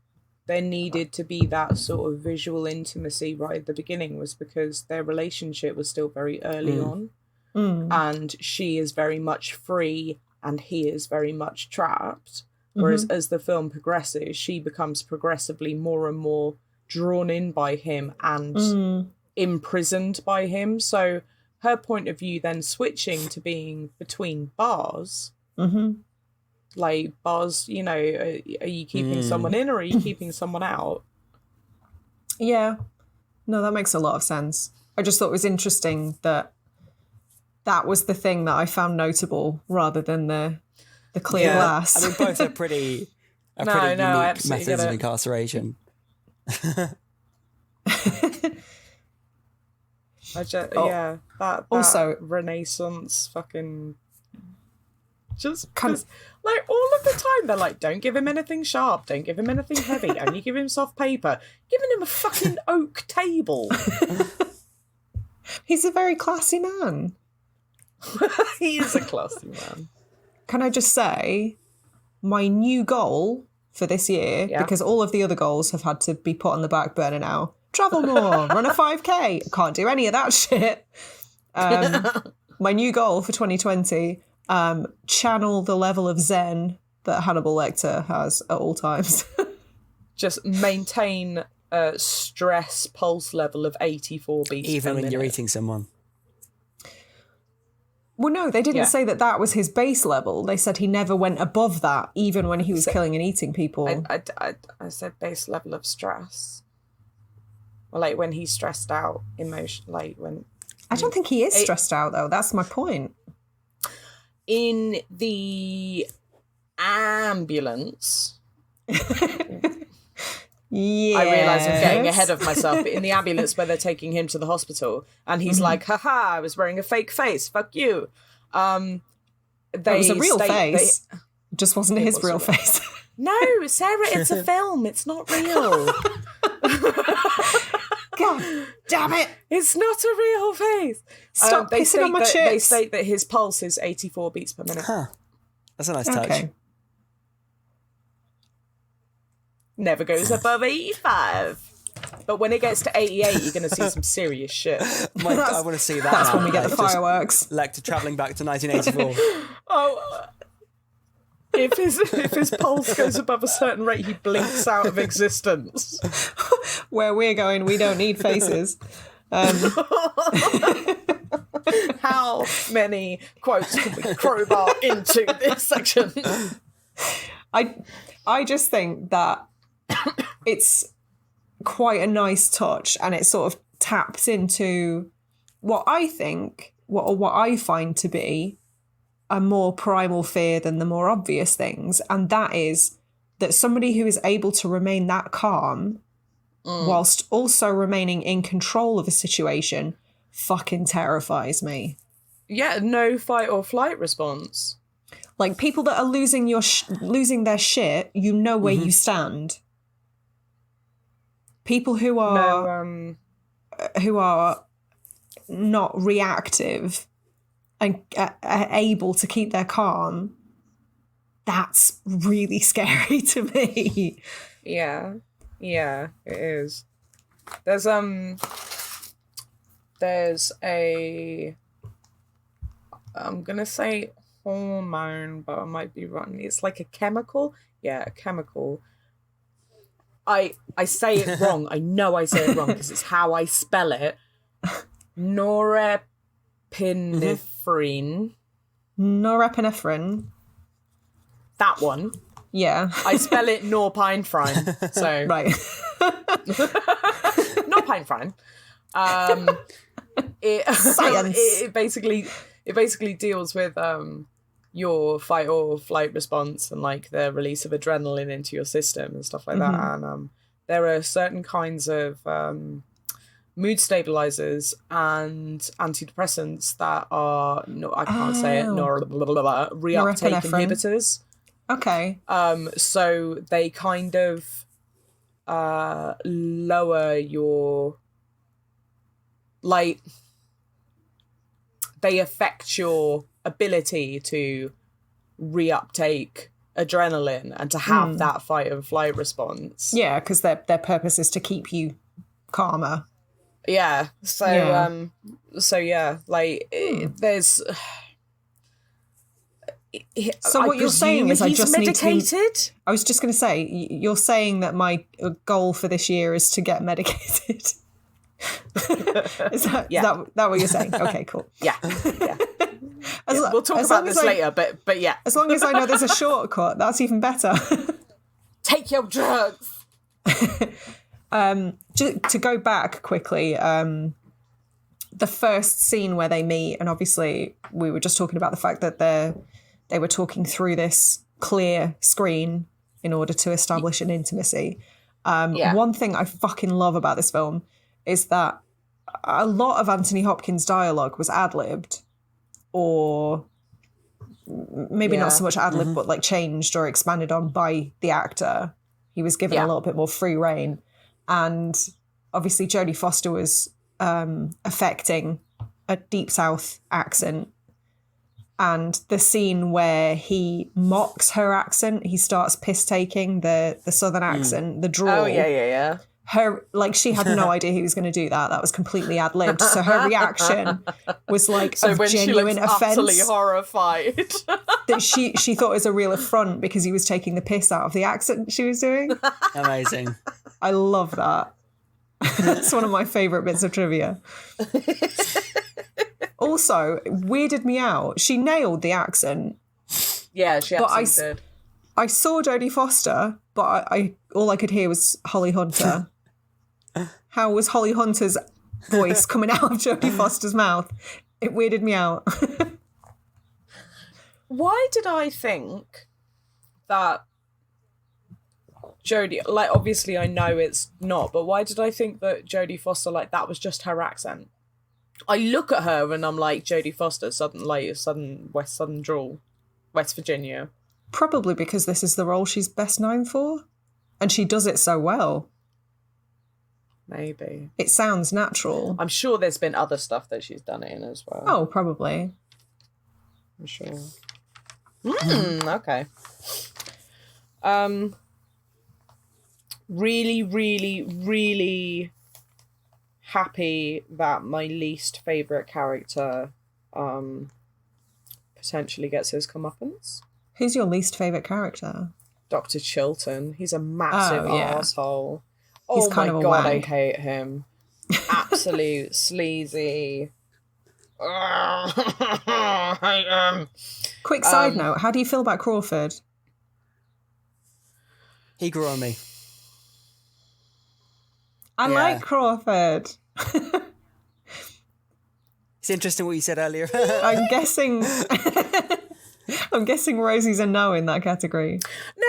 there needed to be that sort of visual intimacy right at the beginning was because their relationship was still very early on. And she is very much free and he is very much trapped. Whereas as the film progresses, she becomes progressively more and more drawn in by him and imprisoned by him. So her point of view then switching to being between bars. Like bars, you know, are you keeping someone in or are you keeping someone out? Yeah. No, that makes a lot of sense. I just thought it was interesting that that was the thing that I found notable rather than the clear glass. I mean, both are pretty unique methods of incarceration. That also Renaissance fucking just kind of like all of the time they're like, don't give him anything sharp, don't give him anything heavy, only give him soft paper, giving him a fucking oak table. He's a very classy man. He is a classy man. Can I just say, my new goal for this year, because all of the other goals have had to be put on the back burner now, travel more, run a 5K. Can't do any of that shit. My new goal for 2020, channel the level of zen that Hannibal Lecter has at all times. Just maintain a stress pulse level of 84 beats even per when minute. you're eating someone. Well, no, they didn't say that was his base level. They said he never went above that, even when he was killing and eating people. I said base level of stress. Or like when he's stressed out, emotion, like when... I don't think he is stressed out, though. That's my point. In the ambulance... Yeah. I realise I'm getting ahead of myself, but in the ambulance where they're taking him to the hospital, and he's like, haha, I was wearing a fake face, fuck you. It was a real face. It just wasn't his real face. No, Sarah, it's a film. It's not real. God damn it. It's not a real face. Stop pissing on my chips. They state that his pulse is 84 beats per minute. Huh. That's a nice touch. Okay. Never goes above 85. But when it gets to 88, you're going to see some serious shit. I want to see that. That's now. when we get the fireworks. Lecter travelling back to 1984. If his pulse goes above a certain rate, he blinks out of existence. Where we're going, we don't need faces. How many quotes can we crowbar into this section? I just think that it's quite a nice touch, and it sort of taps into what I think, what I find to be a more primal fear than the more obvious things, and that is that somebody who is able to remain that calm whilst also remaining in control of a situation fucking terrifies me. Yeah, no fight or flight response. Like, people that are losing losing their shit, you know where you stand. People who are not reactive and are able to keep their calm, that's really scary to me. Yeah, it is. There's a, I'm gonna say hormone, but I might be wrong. It's like a chemical. Yeah, a chemical. I say it wrong. I know I say it wrong because it's how I spell it. Norepinephrine. Norepinephrine. That one. Yeah. I spell it norpinephrine. So right. Norpinephrine. Science. It basically deals with your fight or flight response and like the release of adrenaline into your system and stuff like that. And there are certain kinds of mood stabilizers and antidepressants that are reuptake inhibitors. Okay. So they kind of lower your, like, they affect your ability to reuptake adrenaline and to have that fight and flight response. Yeah, because their purpose is to keep you calmer. Yeah. So there's. So what you're saying is I just medicated? need to. I was just going to say, you're saying that my goal for this year is to get medicated. Is that what you're saying? Okay, cool. Yeah. We'll talk about this later, but yeah. As long as I know there's a shortcut, that's even better. Take your drugs. To go back quickly, the first scene where they meet, and obviously we were just talking about the fact that they were talking through this clear screen in order to establish an intimacy. One thing I fucking love about this film is that a lot of Antony Hopkins' dialogue was ad-libbed, or maybe not so much ad-libbed, but like changed or expanded on by the actor. He was given a little bit more free rein. And obviously Jodie Foster was affecting a Deep South accent. And the scene where he mocks her accent, he starts piss-taking the Southern accent, the drawl. Oh, yeah. Her, like, she had no idea he was going to do that. That was completely ad-libbed. So her reaction was like of genuine offence. Utterly horrified. That she thought it was a real affront because he was taking the piss out of the accent she was doing. Amazing. I love that. That's one of my favourite bits of trivia. Also, weirded me out. She nailed the accent. Yeah, she absolutely did. I saw Jodie Foster, but I all I could hear was Holly Hunter. How was Holly Hunter's voice coming out of Jodie Foster's mouth? It weirded me out. Why did I think that Jodie, like, obviously I know it's not, but why did I think that Jodie Foster, like, that was just her accent? I look at her and I'm like, Jodie Foster, Southern drawl, West Virginia. Probably because this is the role she's best known for. And she does it so well. Maybe. It sounds natural. I'm sure there's been other stuff that she's done it in as well. Oh, probably. I'm sure. Okay. Really, really, really happy that my least favourite character potentially gets his comeuppance. Who's your least favourite character? Dr. Chilton. He's a massive arsehole. He's Oh kind my of a god, I wank. hate him. Absolute sleazy. Quick side note, how do you feel about Crawford? He grew on me. I like Crawford. It's interesting what you said earlier. I'm guessing Rosie's a no in that category. No,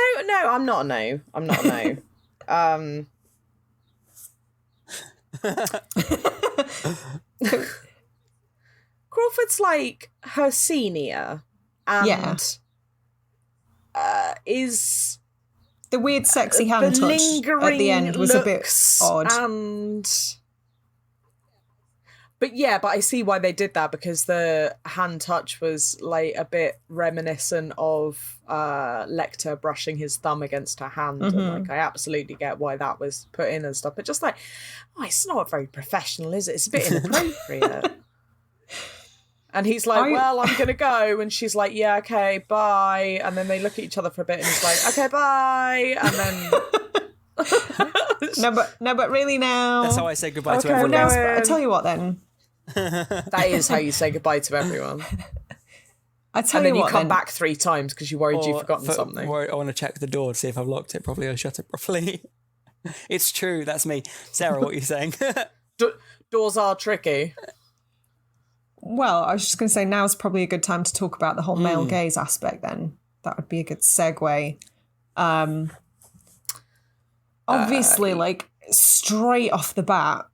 I'm not a no. I'm not a no. Crawford's like her senior and is the weird sexy hand touch at the end was a bit odd. But I see why they did that, because the hand touch was like a bit reminiscent of Lecter brushing his thumb against her hand. And like, I absolutely get why that was put in and stuff. But just like, it's not very professional, is it? It's a bit inappropriate. And he's like, well, I'm going to go. And she's like, yeah, okay, bye. And then they look at each other for a bit and he's like, okay, bye. And then... no, but really now. That's how I say goodbye to Well, everyone. now, I tell you what then. That is how you say goodbye to everyone. I tell and then you you what, come back 3 times because you're worried you've forgotten something. I want to check the door to see if I've locked it properly or shut it properly. It's true, that's me. Sarah, what are you saying? Doors are tricky. Well, I was just going to say now's probably a good time to talk about the whole male gaze aspect then. That would be a good segue. Obviously, like, straight off the bat,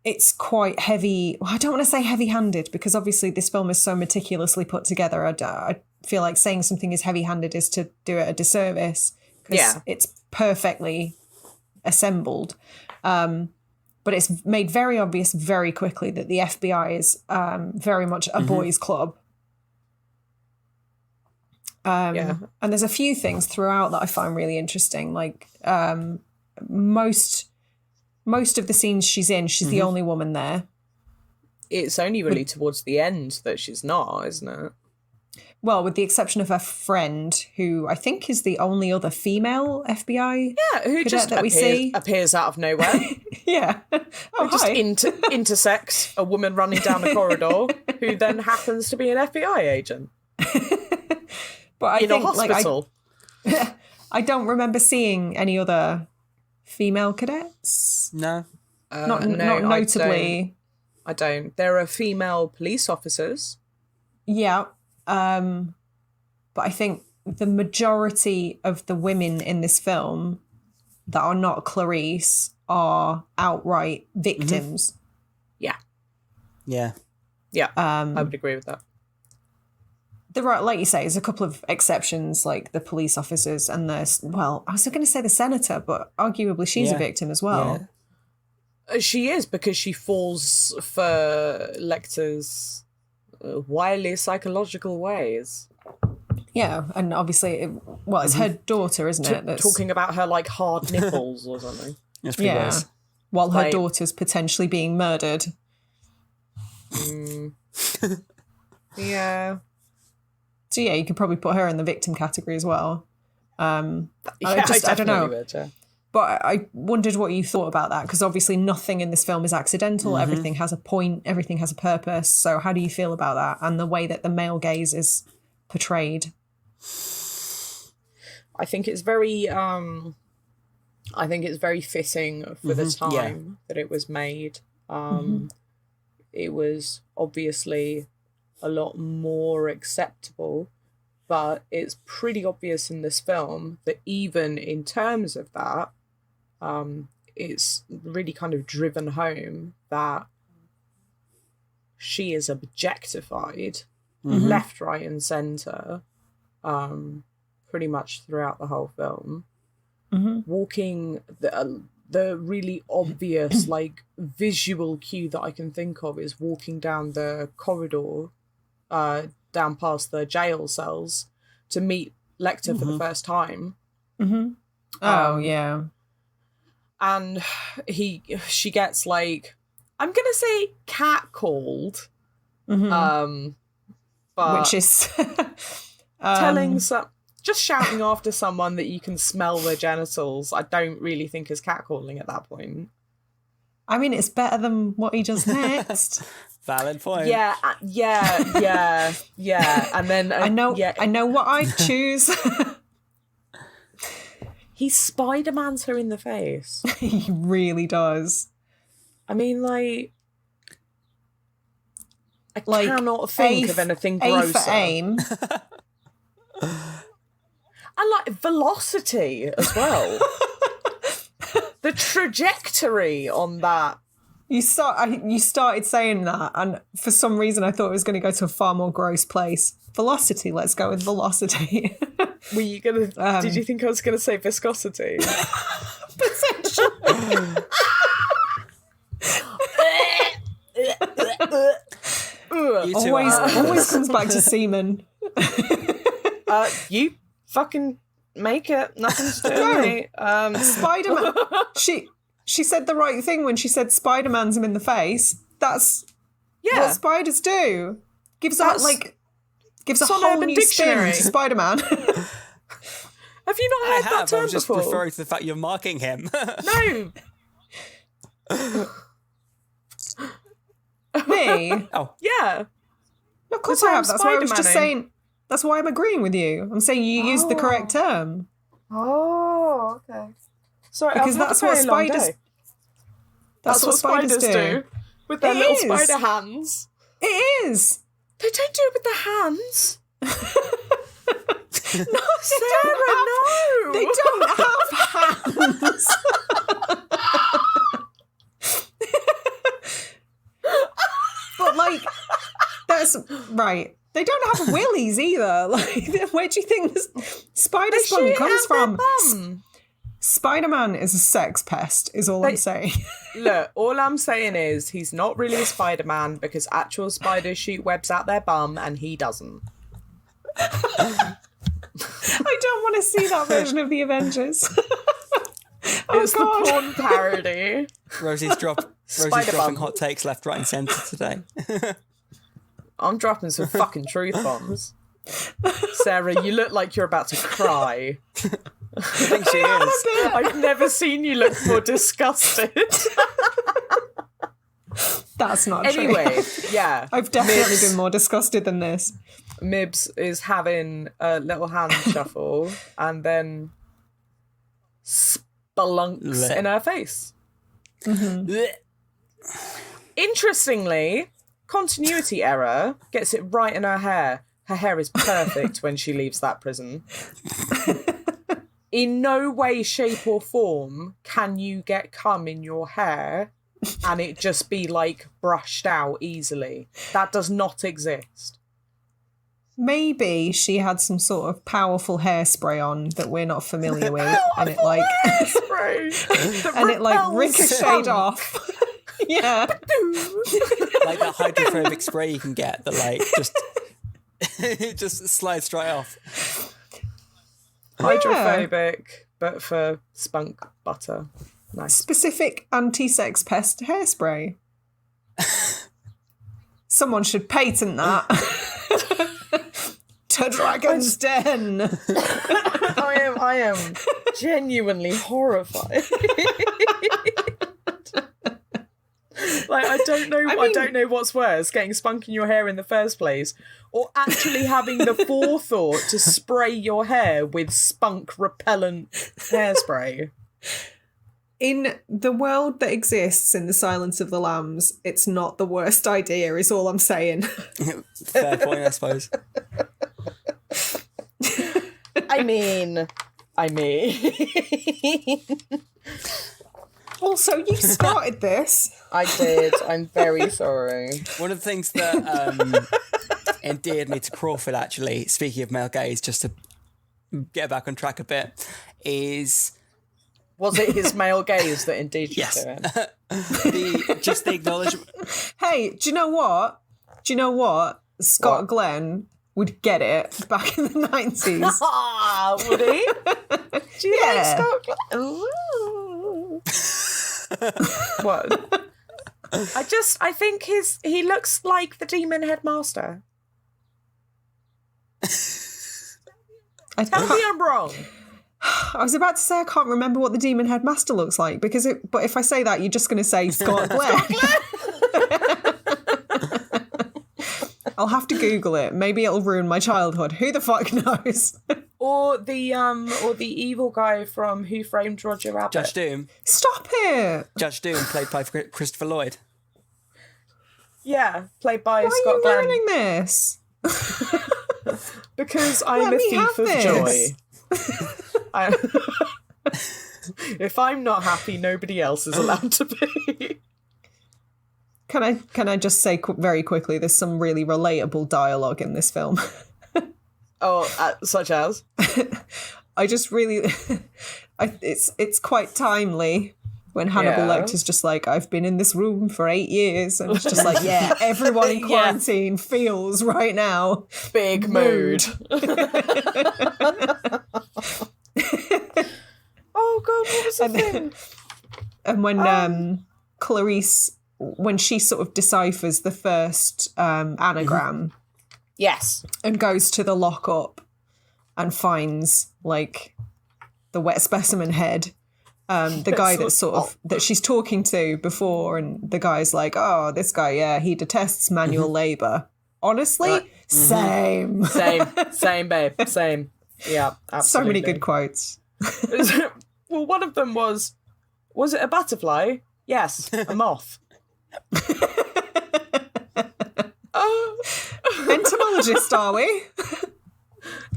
it's quite heavy. Well, I don't want to say heavy-handed because obviously this film is so meticulously put together. I feel like saying something is heavy-handed is to do it a disservice because it's perfectly assembled. But it's made very obvious very quickly that the FBI is very much a boys' club. And there's a few things throughout that I find really interesting. Like most of the scenes she's in, she's the only woman there. It's only really towards the end that she's not, isn't it? Well, with the exception of her friend, who I think is the only other female FBI who cadet just that we see. appears out of nowhere. Yeah. Oh, Just hi. intersects a woman running down the corridor who then happens to be an FBI agent. But I in think, a hospital. Like, I don't remember seeing any other female cadets. No. Not notably. I don't. There are female police officers. Yeah. But I think the majority of the women in this film that are not Clarice are outright victims. Yeah. Yeah. Yeah. I would agree with that. There are, like you say, there's a couple of exceptions, like the police officers and I was going to say the senator, but arguably she's a victim as well. Yeah. She is, because she falls for Lecter's wily psychological ways. Yeah, and obviously, it's her daughter, isn't it? That's talking about her, like, hard nipples or something. That's pretty gross. While her daughter's potentially being murdered. Yeah. So yeah, you could probably put her in the victim category as well. I don't know. Would, yeah. But I wondered what you thought about that, because obviously nothing in this film is accidental. Everything has a point. Everything has a purpose. So how do you feel about that and the way that the male gaze is portrayed? I think it's very fitting for the time that it was made. It was obviously a lot more acceptable, but it's pretty obvious in this film that even in terms of that, it's really kind of driven home that she is objectified left, right, and centre, pretty much throughout the whole film. Walking the really obvious like visual cue that I can think of is walking down the corridor, down past the jail cells to meet Lecter for the first time. And she gets like, I'm gonna say catcalled, but which is just shouting after someone that you can smell their genitals, I don't really think is catcalling at that point. I mean, it's better than what he does next. Valid point. Yeah. And then I know what I'd choose. He Spider-Mans her in the face. He really does. I mean, like I cannot think of anything grosser. A for aim. And like velocity as well. The trajectory on that. You started saying that, and for some reason I thought it was going to go to a far more gross place. Velocity, let's go with velocity. Were you gonna? Did you think I was gonna say viscosity? Potentially. Always comes back to semen. You fucking make it. Nothing to do with me. Spider-Man. She said the right thing when she said Spider-Man's him in the face. That's what spiders do. Gives a whole new spin to Spider-Man. Have you not heard that term I was just before? referring to the fact you're marking him. No. Me? Oh. Yeah. No, of course I have. That's why I was just saying. That's why I'm agreeing with you. I'm saying you used the correct term. Oh, okay. Sorry, because that's what spiders. That's what spiders do with their little spider hands. It is. They don't do it with their hands. No, Sarah, no. They don't have hands. But like, that's right. They don't have willies either. Like, where do you think this spider spawn comes from? Spider-Man is a sex pest, is all I'm saying. Look, all I'm saying is he's not really a Spider-Man because actual spiders shoot webs out their bum and he doesn't. I don't want to see that version of the Avengers. It's the porn parody. Rosie's dropping hot takes left, right, and centre today. I'm dropping some fucking truth bombs. Sarah, you look like you're about to cry. I think she is. I've never seen you look more disgusted. That's not true. Anyway, yeah. I've definitely been more disgusted than this. Mibs is having a little hand shuffle and then spelunks in her face. Mm-hmm. In Interestingly, continuity error gets it right in her hair. Her hair is perfect when she leaves that prison. In no way, shape, or form can you get cum in your hair and it just be, like, brushed out easily. That does not exist. Maybe she had some sort of powerful hairspray on that we're not familiar with, and it like and it like ricocheted off. Yeah, like that hydrophobic spray you can get that like just it just slides straight off. Hydrophobic, but for spunk butter. Nice. Specific anti-sex pest hairspray. Someone should patent that. To Dragon's Den. I am genuinely horrified. Like, I don't know what's worse, getting spunk in your hair in the first place, or actually having the forethought to spray your hair with spunk repellent hairspray. In the world that exists in The Silence of the Lambs, it's not the worst idea, is all I'm saying. Fair point, I suppose. I mean. Also, you started this. I did. I'm very sorry. One of the things that endeared me to Crawford, actually, speaking of male gaze, just to get back on track a bit, is... Was it his male gaze that endeared you to him? Just the acknowledgement. Hey, do you know what? Scott Glenn would get it back in the 90s. Would he? Do you like Scott Glenn? Ooh. What? I think he looks like the Demon Headmaster. Tell me I'm wrong. I was about to say I can't remember what the Demon Headmaster looks like, but if I say that, you're just going to say Scott Glenn. I'll have to Google it. Maybe it'll ruin my childhood. Who the fuck knows? Or the evil guy from Who Framed Roger Rabbit. Judge Doom. Stop it! Judge Doom, played by Christopher Lloyd. Yeah, played by Why Scott Glenn. Why are you ruining this? Because I'm a thief of joy. If I'm not happy, nobody else is allowed to be. Can I just say very quickly, there's some really relatable dialogue in this film. Such as? I just really... it's quite timely when Hannibal Lecter's just like, I've been in this room for 8 years. And it's just like, yeah, everyone in quarantine feels right now. Big mood. Oh, God, what was the thing? And when Clarice, when she sort of deciphers the first anagram... Yes. And goes to the lockup and finds, like, the wet specimen head. The guy that's sort of, that she's talking to before, and the guy's like, oh, this guy, yeah, he detests manual labour. Honestly, same. Same, babe. Same. Yeah, absolutely. So many good quotes. Well, one of them was it a butterfly? Yes, a moth. Entomologist, are we?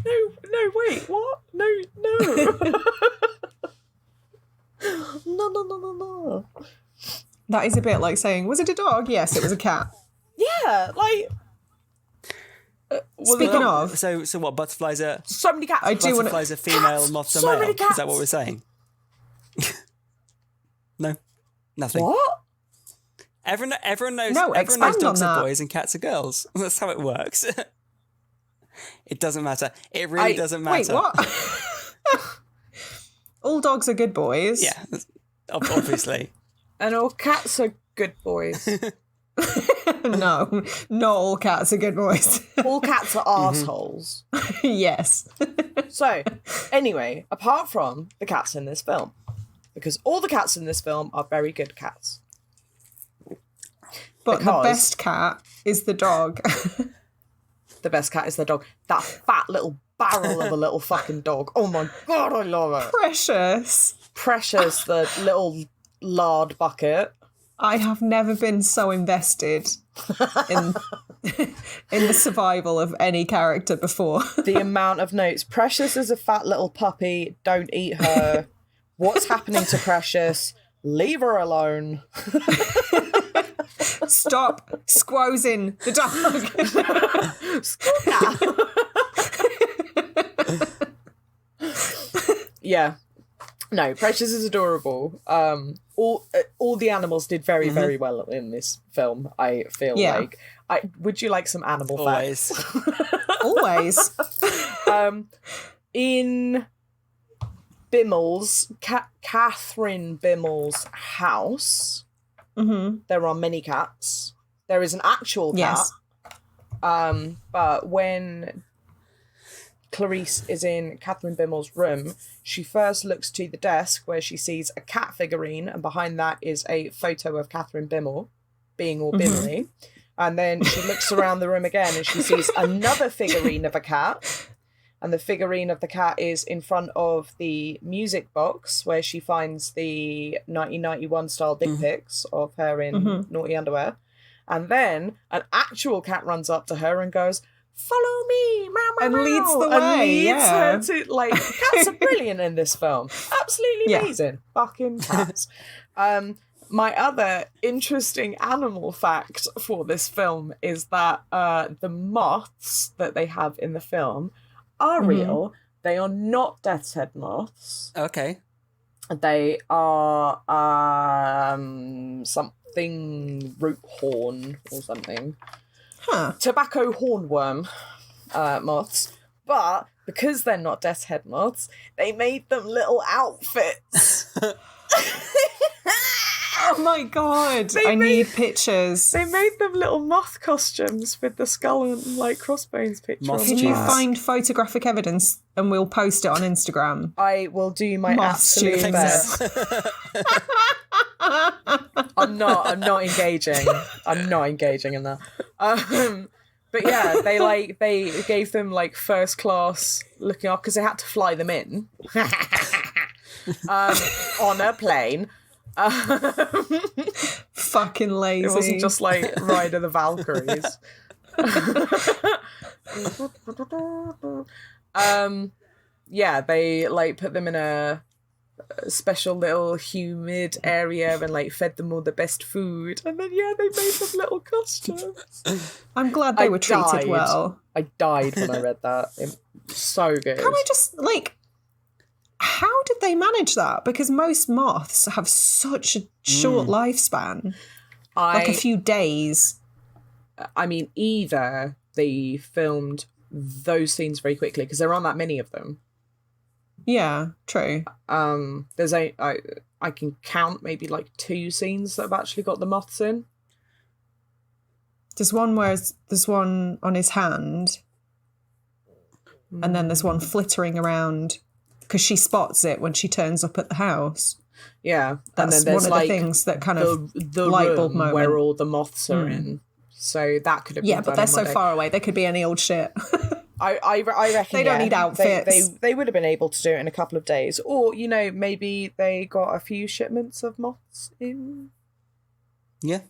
No, wait, what? No. No. That is a bit like saying, was it a dog? Yes, it was a cat. Yeah, like... Speaking of... So what, butterflies are... So many cats. Butterflies are female, moths are male. Is that what we're saying? No? Nothing. What? Everyone knows, no, everyone knows dogs on are that. boys and cats are girls. That's how it works. It doesn't matter. It really doesn't matter. Wait, what? All dogs are good boys. Yeah, obviously. And all cats are good boys. No, not all cats are good boys. All cats are arseholes. Yes. So, anyway, apart from the cats in this film, because all the cats in this film are very good cats. But the best cat is the dog. The best cat is the dog. That fat little barrel of a little fucking dog. Oh my God, I love it. Precious. Precious, the little lard bucket. I have never been so invested in in the survival of any character before. The amount of notes. Precious is a fat little puppy. Don't eat her. What's happening to Precious? Leave her alone. Stop squozing the dog. Yeah. No, Precious is adorable. All the animals did very, very well in this film, I feel like. Would you like some animal facts? Always. In Bimmel's, Catherine Bimmel's house, there are many cats. There is an actual cat. Yes. But when Clarice is in Catherine Bimmel's room, she first looks to the desk where she sees a cat figurine, and behind that is a photo of Catherine Bimmel being all bimmely. And then she looks around the room again and she sees another figurine of a cat. And the figurine of the cat is in front of the music box where she finds the 1991 style dick pics of her in naughty underwear. And then an actual cat runs up to her and goes, "Follow me, meow, meow, and meow," leads the and way. leads her to, like, cats are brilliant in this film. Absolutely amazing. Fucking cats. My other interesting animal fact for this film is that the moths that they have in the film are real. They are not death's head moths. Okay. They are something root horn or something. Tobacco hornworm moths. But because they're not death's head moths, they made them little outfits. Oh my god! I need pictures. They made them little moth costumes with the skull and like crossbones picture. Can you find photographic evidence and we'll post it on Instagram? I will do my absolute best. I'm not engaging. I'm not engaging in that. But yeah, they gave them like first class looking off because they had to fly them in on a plane. Fucking lazy. It wasn't just like Ride of the Valkyries. Yeah, they like put them in a special little humid area and like fed them all the best food, and then they made them little costumes. I'm glad they were treated well. I died when I read that. It's so good. Can I just like, how did they manage that? Because most moths have such a short lifespan, like a few days. I mean, either they filmed those scenes very quickly because there aren't that many of them. Yeah, true. There's I can count maybe like 2 scenes that have actually got the moths in. There's one where there's one on his hand, and then there's one flittering around because she spots it when she turns up at the house. Yeah, that's and then there's one of the things that kind of the light bulb room moment where all the moths are in. So that could have been yeah, but they're so far away. They could be any old shit. I reckon they don't need outfits. They would have been able to do it in a couple of days, or maybe they got a few shipments of moths in. Yeah,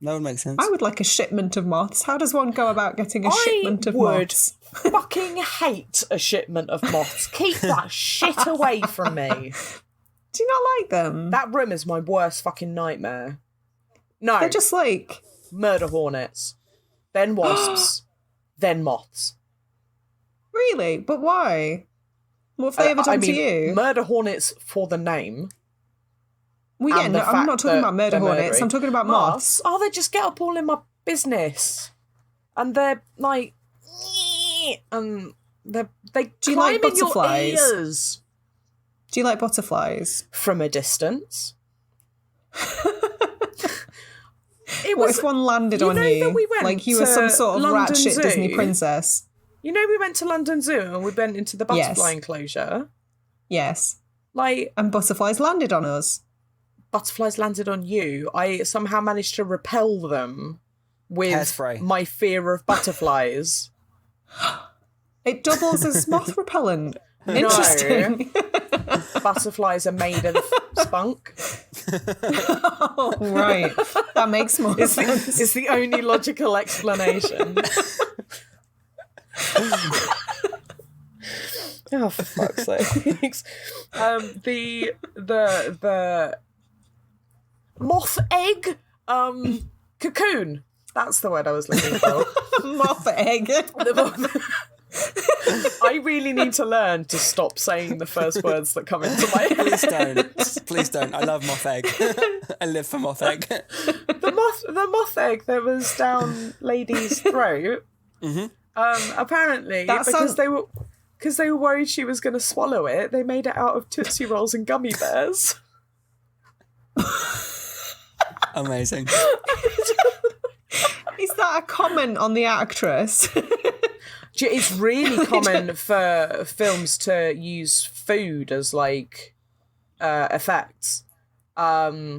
that would make sense. I would like a shipment of moths. How does one go about getting a shipment of moths? I would fucking hate a shipment of moths. Keep that shit away from me. Do you not like them? That room is my worst fucking nightmare. No, they're just like murder hornets, then wasps, then moths. Really? But why? What have they ever done to you? Murder hornets for the name. Well, yeah, no, I'm not talking about murder hornets. I'm talking about moths. Oh, they just get up all in my business. And they're like... And they Do you climb like butterflies? in your ears. Do you like butterflies? From a distance. What if one landed on you? We like you were some sort of rat shit Disney princess. You know we went to London Zoo and we went into the butterfly enclosure? Yes. Like, and butterflies landed on us. Butterflies landed on you. I somehow managed to repel them with Hairspray. My fear of butterflies. It doubles as moth repellent. Interesting. butterflies are made of spunk. Oh, right. That makes more sense. It's the only logical explanation. Oh, for fuck's sake. The moth egg cocoon. That's the word I was looking for. Moth egg. I really need to learn to stop saying the first words that come into my head. Please don't. I love moth egg. I live for moth egg. The moth egg that was down lady's throat. Apparently, because they were worried she was going to swallow it, they made it out of Tootsie Rolls and gummy bears. Amazing. Is that a comment on the actress? It's really common for films to use food as like effects. I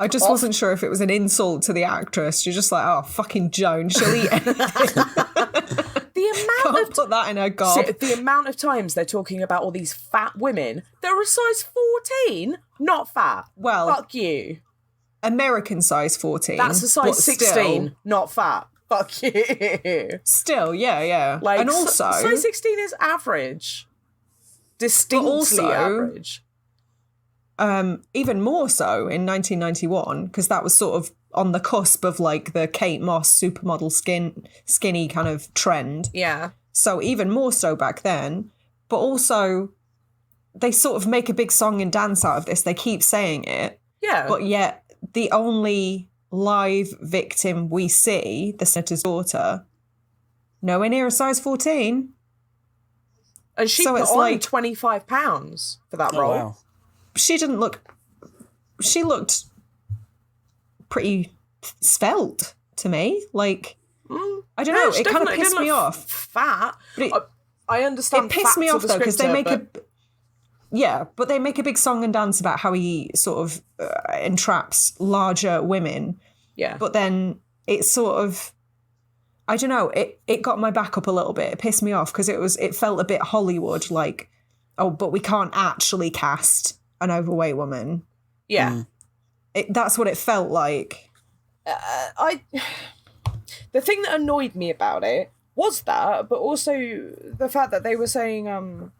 just wasn't sure if it was an insult to the actress. You're just like, oh, fucking Joan, she'll eat anything. Put that in her gob. The amount of times they're talking about all these fat women that are a size 14, not fat. Well, fuck you. American size 14. That's a size 16, still, not fat. Fuck you. Still, yeah. Like, and also, size 16 is average. Distinctly average. Even more so in 1991, because that was sort of on the cusp of like the Kate Moss supermodel skinny kind of trend. Yeah. So even more so back then. But also, they sort of make a big song and dance out of this. They keep saying it. Yeah. But yet, the only live victim we see, the senator's daughter, nowhere near a size 14. And she put on like £25 for that role. Wow. She looked pretty svelte to me. Like, I don't know, it kind of pissed me off. Fat. I understand. It pissed me off though, because they make but they make a big song and dance about how he sort of entraps larger women. Yeah. But then it sort of, I don't know, it got my back up a little bit. It pissed me off because it felt a bit Hollywood, like, oh, but we can't actually cast an overweight woman. Yeah. That's what it felt like. The thing that annoyed me about it was that, but also the fact that they were saying,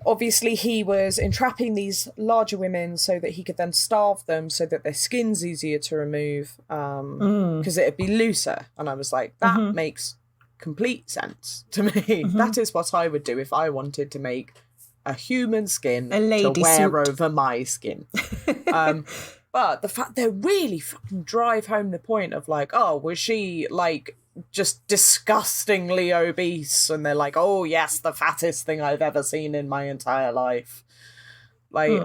obviously he was entrapping these larger women so that he could then starve them so that their skin's easier to remove, because it'd be looser. And I was like, that makes complete sense to me. That is what I would do if I wanted to make a human skin to wear over my skin. But the fact they really fucking drive home the point of like, oh, was she like just disgustingly obese? And they're like, oh yes, the fattest thing I've ever seen in my entire life. Like,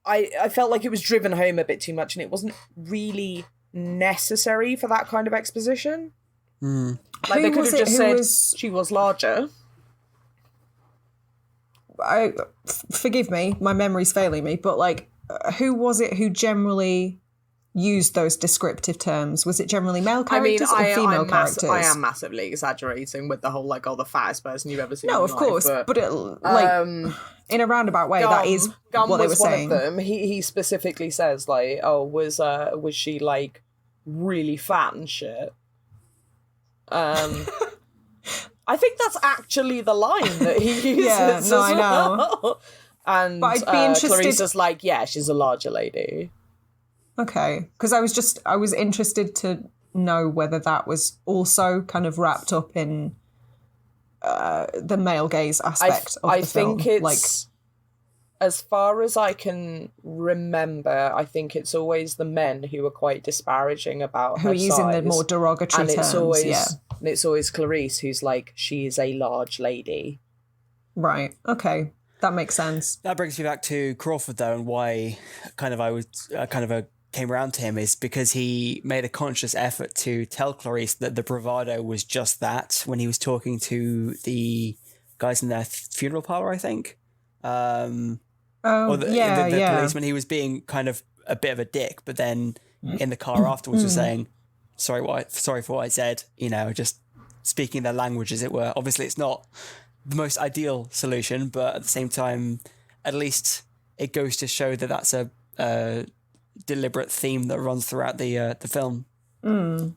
I felt like it was driven home a bit too much, and it wasn't really necessary for that kind of exposition. Like, they could have just said she was larger. Forgive me, my memory's failing me, but like, who was it who generally used those descriptive terms? Was it generally male characters or female characters? I am massively exaggerating with the whole like, oh, the fattest person you've ever seen. No, of course, but it, like, in a roundabout way, that is what they were saying. One of them. He specifically says like, oh, was she like really fat and shit? I think that's actually the line that he uses. Yeah, no, I know. And but I'd be interested. Clarissa's like, yeah, she's a larger lady. Okay, because I was interested to know whether that was also kind of wrapped up in the male gaze aspect of the film. I think it's, like, as far as I can remember, I think it's always the men who are quite disparaging about her size. Who are using the more derogatory terms, And it's always Clarice who's like, she is a large lady. Right, okay. That makes sense. That brings me back to Crawford, though, and why I came around to him is because he made a conscious effort to tell Clarice that the bravado was just that when he was talking to the guys in their funeral parlor, I think. The policeman, he was being kind of a bit of a dick, but then in the car afterwards was saying, sorry for what I said, just speaking their language, as it were. Obviously, it's not the most ideal solution, but at the same time, at least it goes to show that that's a deliberate theme that runs throughout the film. Mm.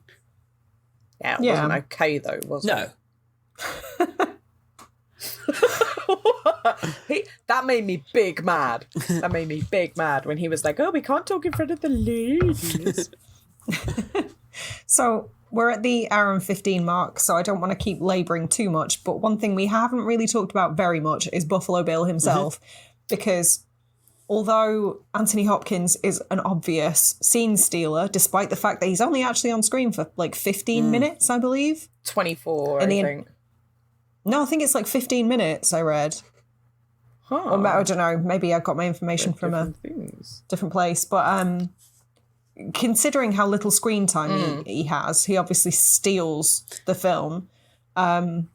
Yeah, it wasn't okay though, was it? No. That made me big mad. That made me big mad when he was like, "Oh, we can't talk in front of the ladies." So we're at the hour and 15 mark, so I don't want to keep labouring too much, but one thing we haven't really talked about very much is Buffalo Bill himself, because although Antony Hopkins is an obvious scene stealer, despite the fact that he's only actually on screen for like 15 minutes, I believe. 24, I think. No, I think it's like 15 minutes, I read. Huh. Or I don't know, maybe I got my information from a different place. But considering how little screen time he has, he obviously steals the film. But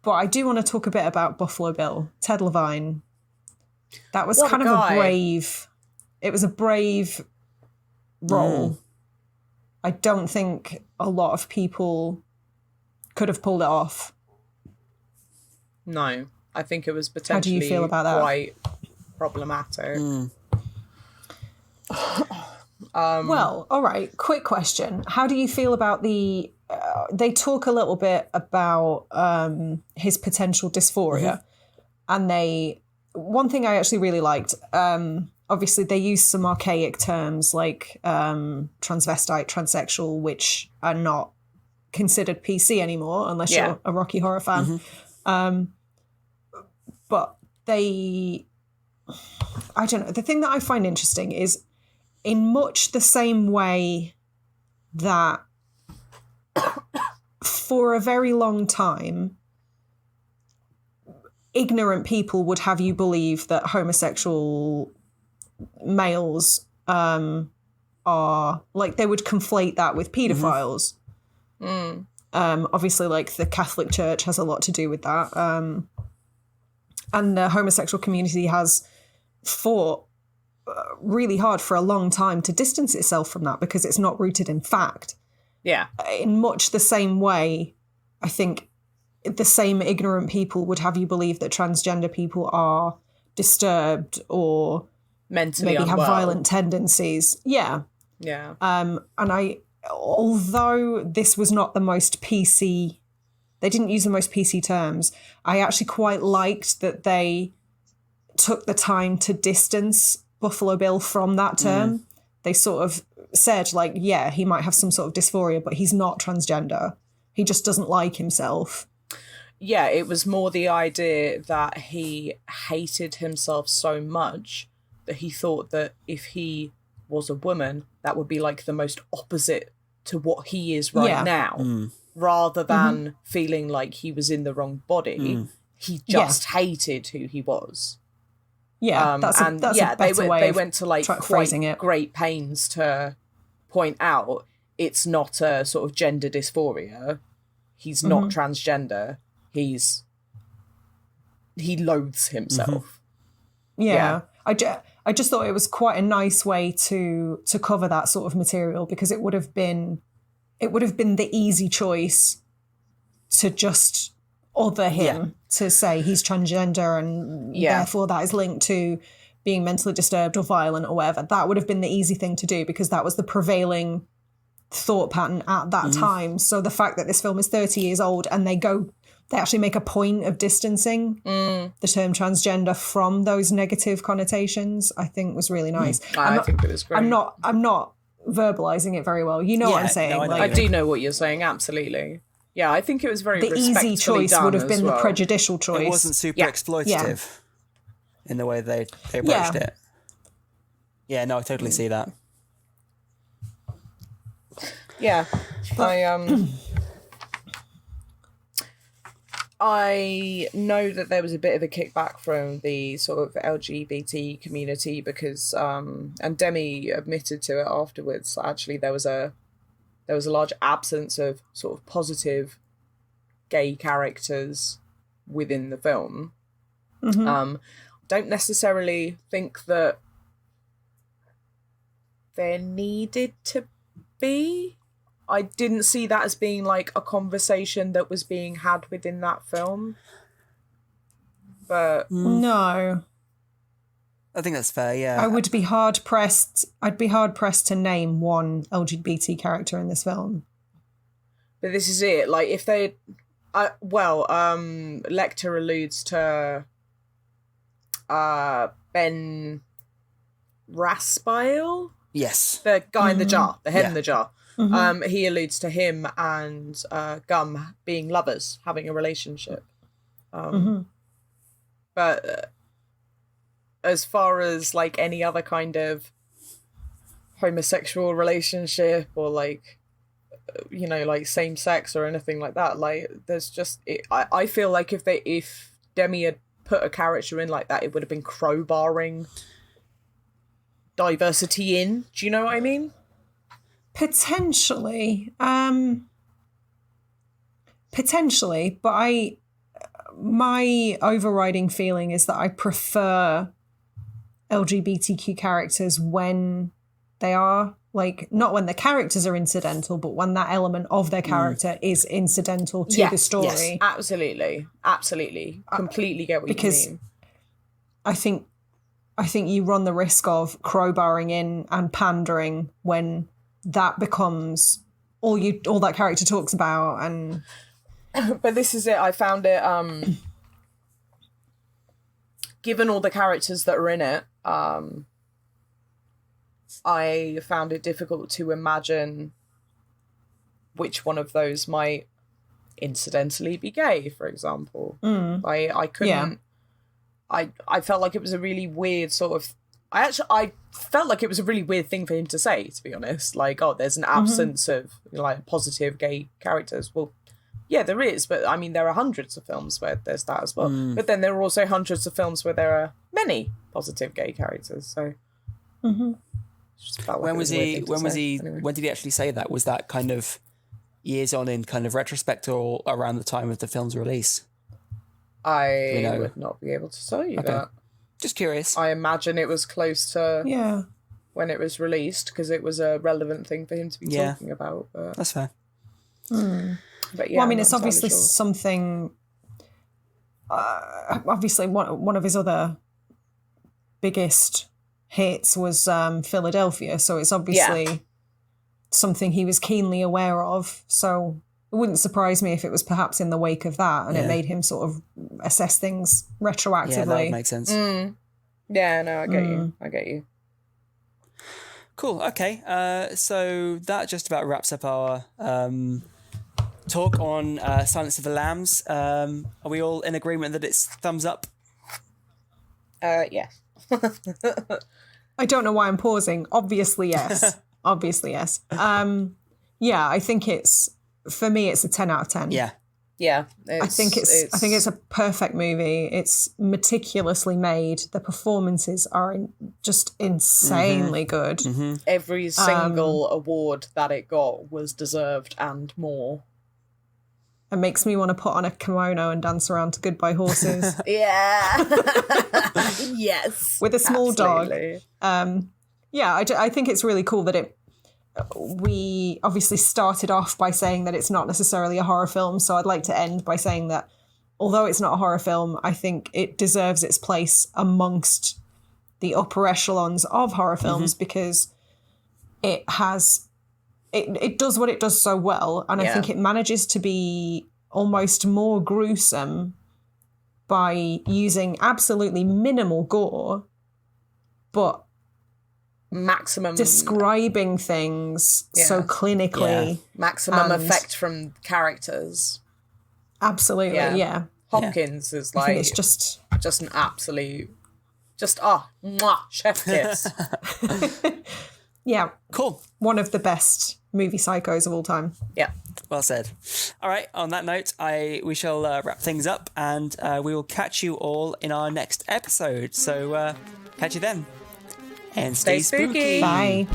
I do want to talk a bit about Buffalo Bill, Ted Levine. That was kind of a brave... It was a brave role. I don't think a lot of people could have pulled it off. No, I think it was potentially How do you feel about that? Quite problematic. Well, all right, quick question. How do you feel about the... they talk a little bit about his potential dysphoria. And one thing I actually really liked, obviously they use some archaic terms like transvestite, transsexual, which are not considered PC anymore unless you're a Rocky Horror fan. But I don't know, the thing that I find interesting is in much the same way that for a very long time, ignorant people would have you believe that homosexual males are, like, they would conflate that with paedophiles. Obviously, like, the Catholic Church has a lot to do with that. And the homosexual community has fought really hard for a long time to distance itself from that because it's not rooted in fact. Yeah. In much the same way, I think the same ignorant people would have you believe that transgender people are disturbed or mentally maybe unwell. Have violent tendencies. Yeah. Yeah. And although this was not the most PC, they didn't use the most PC terms, I actually quite liked that they took the time to distance Buffalo Bill from that term. They sort of said, like, yeah, he might have some sort of dysphoria, but he's not transgender. He just doesn't like himself. Yeah, it was more the idea that he hated himself so much that he thought that if he was a woman, that would be like the most opposite to what he is right now. Rather than feeling like he was in the wrong body, he just hated who he was. Yeah, that's a better way they of went to like phrasing it. Great pains to point out it's not a sort of gender dysphoria. He's not transgender. He loathes himself. Yeah. I just thought it was quite a nice way to cover that sort of material because it would have been the easy choice to just other him, to say he's transgender and therefore that is linked to being mentally disturbed or violent or whatever. That would have been the easy thing to do because that was the prevailing thought pattern at that time. So the fact that this film is 30 years old and they actually make a point of distancing the term transgender from those negative connotations, I think was really nice. I think it was great. I'm not verbalizing it very well. You know what I'm saying? No, I do know what you're saying, absolutely. Yeah, I think it was very the easy choice would have been the prejudicial choice. It wasn't super exploitative in the way they approached it. Yeah, no, I totally see that. Yeah, I know that there was a bit of a kickback from the sort of LGBT community because, and Demme admitted to it afterwards. Actually, there was a large absence of sort of positive gay characters within the film. Don't necessarily think that there needed to be. I didn't see that as being like a conversation that was being had within that film. but No. I think that's fair, yeah. I would be hard pressed. I'd be hard pressed to name one LGBT character in this film. But this is it. Like, if they, Lecter alludes to Ben Raspile, Yes. the guy in the jar, the head Yeah. in the jar. He alludes to him and Gum being lovers, having a relationship. But as far as like any other kind of homosexual relationship or like, you know, like same sex or anything like that, like there's just I feel like if Demme had put a character in like that, it would have been crowbarring diversity in. Do you know what I mean? Potentially, but my overriding feeling is that I prefer LGBTQ characters when they are like, not when the characters are incidental, but when that element of their character is incidental to the story. Yes, absolutely. Completely get what you mean. I think you run the risk of crowbarring in and pandering when that becomes all that character talks about. And but this is it. I found it given all the characters that are in it, I found it difficult to imagine which one of those might incidentally be gay, for example. I couldn't. I felt like it was a really weird sort of. I felt like it was a really weird thing for him to say, to be honest. Like, oh, there's an absence of like positive gay characters. Well, yeah, there is, but I mean, there are hundreds of films where there's that as well. But then there are also hundreds of films where there are many positive gay characters. So, When did he actually say that? Was that kind of years on in kind of retrospect or around the time of the film's release? I would not be able to tell you that. Just curious. I imagine it was close to when it was released because it was a relevant thing for him to be talking about. But... That's fair. But yeah, well, I mean, it's obviously something. Obviously, one of his other biggest hits was Philadelphia, so it's obviously something he was keenly aware of. So it wouldn't surprise me if it was perhaps in the wake of that, and it made him sort of assess things retroactively. Yeah, that would make sense. Yeah, no, I get you. Cool. Okay. So that just about wraps up our talk on Silence of the Lambs. Are we all in agreement that it's thumbs up? Yeah. I don't know why I'm pausing. Obviously, yes. Obviously, yes. Yeah, I think for me, it's a 10 out of 10. Yeah. Yeah. I think it's a perfect movie. It's meticulously made. The performances are just insanely good. Every single award that it got was deserved and more. It makes me want to put on a kimono and dance around to Goodbye Horses. Yeah. Yes. With a small absolutely. dog. I think it's really cool that we obviously started off by saying that it's not necessarily a horror film. So I'd like to end by saying that although it's not a horror film, I think it deserves its place amongst the upper echelons of horror films because it does what it does so well, and I think it manages to be almost more gruesome by using absolutely minimal gore, but maximum describing things so clinically. Maximum effect from characters. Absolutely, yeah. Hopkins is like, I think it's just an absolute, chef kiss. Yeah. Cool. One of the best movie psychos of all time. Yeah. Well said. All right. On that note, we shall wrap things up, and we will catch you all in our next episode. So catch you then. And stay spooky. Bye.